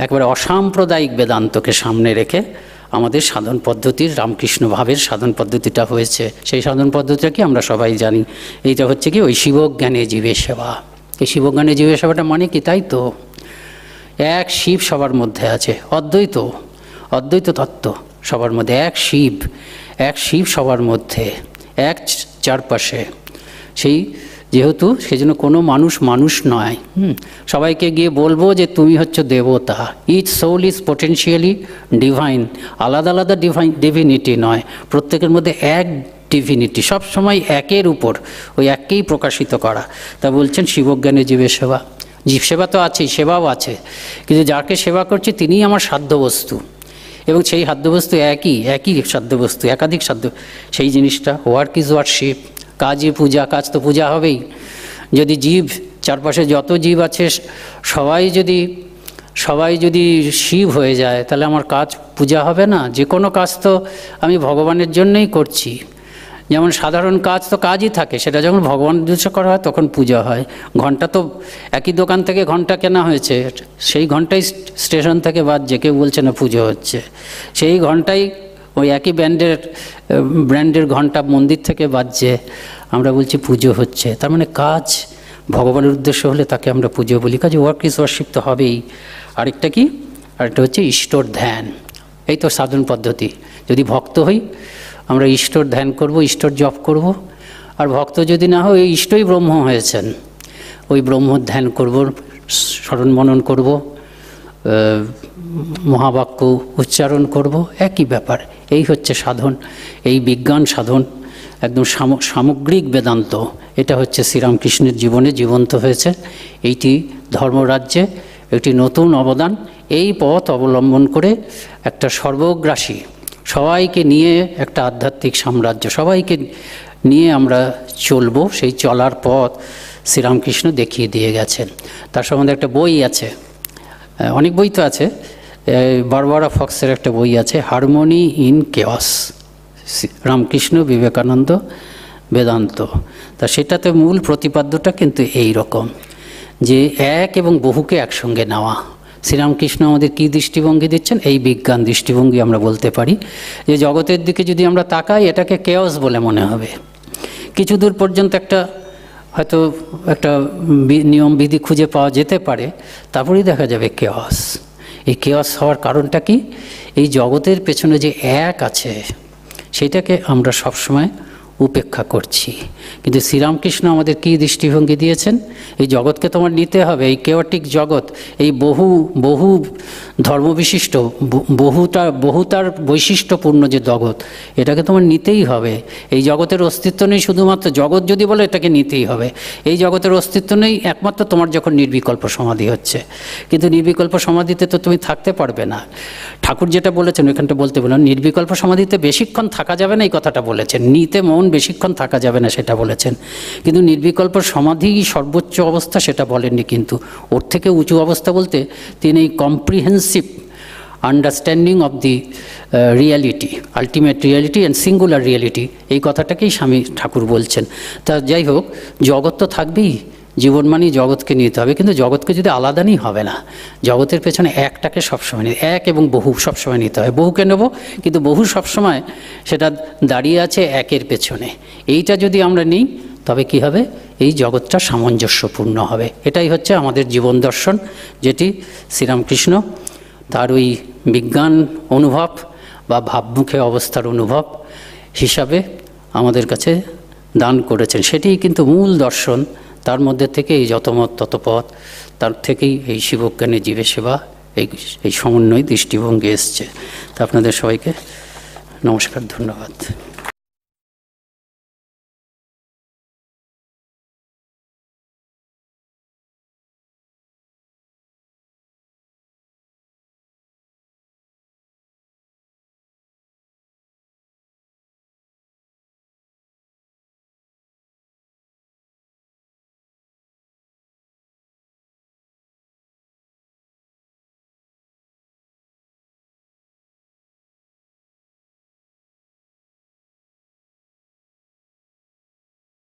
একবারে অসাম্প্রদায়িক বেদান্তকে সামনে রেখে আমাদের সাধন পদ্ধতির, রামকৃষ্ণ ভাবের সাধন পদ্ধতিটা হয়েছে। সেই সাধন পদ্ধতিটা কি আমরা সবাই জানি, এইটা হচ্ছে কি ওই শিবজ্ঞানে জীবের সেবা। এই শিবজ্ঞানে জীবের সেবাটা মানে কি, তাই তো এক শিব সবার মধ্যে আছে, অদ্বৈত তত্ত্ব সবার মধ্যে, এক শিব সবার মধ্যে, এক চারপাশে। যেহেতু সেজন্য কোনো মানুষ নয়। সবাইকে গিয়ে বলবো যে তুমি হচ্ছে দেবতা। Each soul is potentially divine. আলাদা আলাদা ডিভিনিটি নয়, প্রত্যেকের মধ্যে এক ডিভিনিটি, সবসময় একের উপর, ওই এককেই প্রকাশিত করা। তা বলছেন শিবজ্ঞানে জীবের সেবা। জীব সেবা তো আছেই, সেবাও আছে, কিন্তু যাকে সেবা করছি তিনিই আমার সাধ্যবস্তু। এবং সেই সাধ্যবস্তু একই সাধ্যবস্তু, একাধিক সাধ্য। সেই জিনিসটা ওয়ার্ক ইজ ওয়ার্শিপ, কাজই পূজা, কাজ তো পূজা হবেই। যদি জীব, চারপাশে যত জীব আছে সবাই যদি শিব হয়ে যায়, তাহলে আমার কাজ পূজা হবে না। যে কোনো কাজ তো আমি ভগবানের জন্যই করছি। যেমন সাধারণ কাজ তো কাজই থাকে, সেটা যখন ভগবান উদ্দেশ্য করা হয় তখন পূজা হয়। ঘন্টা তো একই দোকান থেকে ঘন্টা কেনা হয়েছে, সেই ঘন্টাই স্টেশন থেকে বাজছে, কেউ বলছে না পুজো হচ্ছে। সেই ঘন্টাই ওই একই ব্র্যান্ডের ঘন্টা মন্দির থেকে বাজছে, আমরা বলছি পুজো হচ্ছে। তার মানে কাজ ভগবানের উদ্দেশ্য হলে তাকে আমরা পুজো বলি। কাজে ওয়ার্ক ইজ ওয়ার্শিপ তো হবেই। আরেকটা কি, আরেকটা হচ্ছে ঈশ্বর ধ্যান। এই তো সাধন পদ্ধতি। যদি ভক্ত হই, আমরা ঈশ্বর ধ্যান করব, ঈশ্বর জপ করব। আর ভক্ত যদি না হয়, ইষ্টই ব্রহ্ম হয়েছেন, ওই ব্রহ্ম ধ্যান করব, স্মরণ মনন করব, মহাবাক্য উচ্চারণ করব, একই ব্যাপার। এই হচ্ছে সাধন, এই বিজ্ঞান সাধন, একদম সামগ্রিক বেদান্ত। এটা হচ্ছে শ্রীরামকৃষ্ণের জীবনে জীবন্ত হয়েছে। এইটি ধর্মরাজ্যে একটি নতুন অবদান। এই পথ অবলম্বন করে একটা সর্বগ্রাসী, সবাইকে নিয়ে একটা আধ্যাত্মিক সাম্রাজ্য, সবাইকে নিয়ে আমরা চলব। সেই চলার পথ শ্রীরামকৃষ্ণ দেখিয়ে দিয়ে গেছেন। তার সম্বন্ধে একটা বই আছে, অনেক বই তো আছে, বারবারা ফক্সের একটা বই আছে, harmony in chaos, Ramakrishna Vivekananda Vedanta. তা সেটাতে মূল প্রতিপাদ্যটা কিন্তু এই রকম, যে এক এবং বহুকে একসঙ্গে নেওয়া। শ্রীরামকৃষ্ণ আমাদের কী দৃষ্টিভঙ্গি দিচ্ছেন, এই বিজ্ঞান দৃষ্টিভঙ্গি। আমরা বলতে পারি যে জগতের দিকে যদি আমরা তাকাই, এটাকে কেওস বলে মনে হবে। কিছু দূর পর্যন্ত হয়তো একটা নিয়ম বিধি খুঁজে পাওয়া যেতে পারে, তারপরেই দেখা যাবে কেওস। এই কেওস হওয়ার কারণটা কি, এই জগতের পেছনে যে এক আছে সেটাকে আমরা সবসময় উপেক্ষা করছি। কিন্তু শ্রীরামকৃষ্ণ আমাদের কী দৃষ্টিভঙ্গি দিয়েছেন, এই জগৎকে তোমার নিতে হবে, এই কেওয়াটিক জগৎ, এই বহু ধর্মবিশিষ্ট, বহুতার বৈশিষ্ট্যপূর্ণ যে জগৎ, এটাকে তোমার নিতেই হবে। এই জগতের অস্তিত্ব নেই, শুধুমাত্র জগৎ যদি বলে এটাকে নিতেই হবে। এই জগতের অস্তিত্ব নেই একমাত্র তোমার যখন নির্বিকল্প সমাধি হচ্ছে। কিন্তু নির্বিকল্প সমাধিতে তো তুমি থাকতে পারবে না। ঠাকুর যেটা বলেছেন ওইখানটা বলতে বললাম, নির্বিকল্প সমাধিতে বেশিক্ষণ থাকা যাবে না, এই কথাটা বলেছেন। নিতে মন বেশিক্ষণ থাকা যাবে না সেটা বলেছেন, কিন্তু নির্বিকল্প সমাধি সর্বোচ্চ অবস্থা সেটা বলেননি। কিন্তু ওর থেকে উঁচু অবস্থা বলতে তিনি comprehensive understanding of the reality, ultimate reality and singular reality, এই কথাটাকেই স্বামী ঠাকুর বলছেন। তা যাই হোক, জগৎ তো থাকবেই, জীবন মানেই জগৎকে নিতে হবে, কিন্তু জগৎকে যদি আলাদা নিই হবে না। জগতের পেছনে একটাকে সবসময় নিতে, এক এবং বহু সবসময় নিতে হয়। বহুকে নেব, কিন্তু বহু সবসময় সেটা দাঁড়িয়ে আছে একের পেছনে। এইটা যদি আমরা নিই, তবে কি হবে, এই জগৎটা সামঞ্জস্যপূর্ণ হবে। এটাই হচ্ছে আমাদের জীবন দর্শন, যেটি শ্রীরামকৃষ্ণ তার ওই বিজ্ঞান অনুভব বা ভাবমুখে অবস্থার অনুভব হিসাবে আমাদের কাছে দান করেছেন। সেটিই কিন্তু মূল দর্শন। তার মধ্যে থেকে এই যতমত ততপথ, তার থেকেই এই শিবজ্ঞানী জীবের সেবা, এই সমন্বয় দৃষ্টিভঙ্গি এসছে। তা আপনাদের সবাইকে নমস্কার, ধন্যবাদ।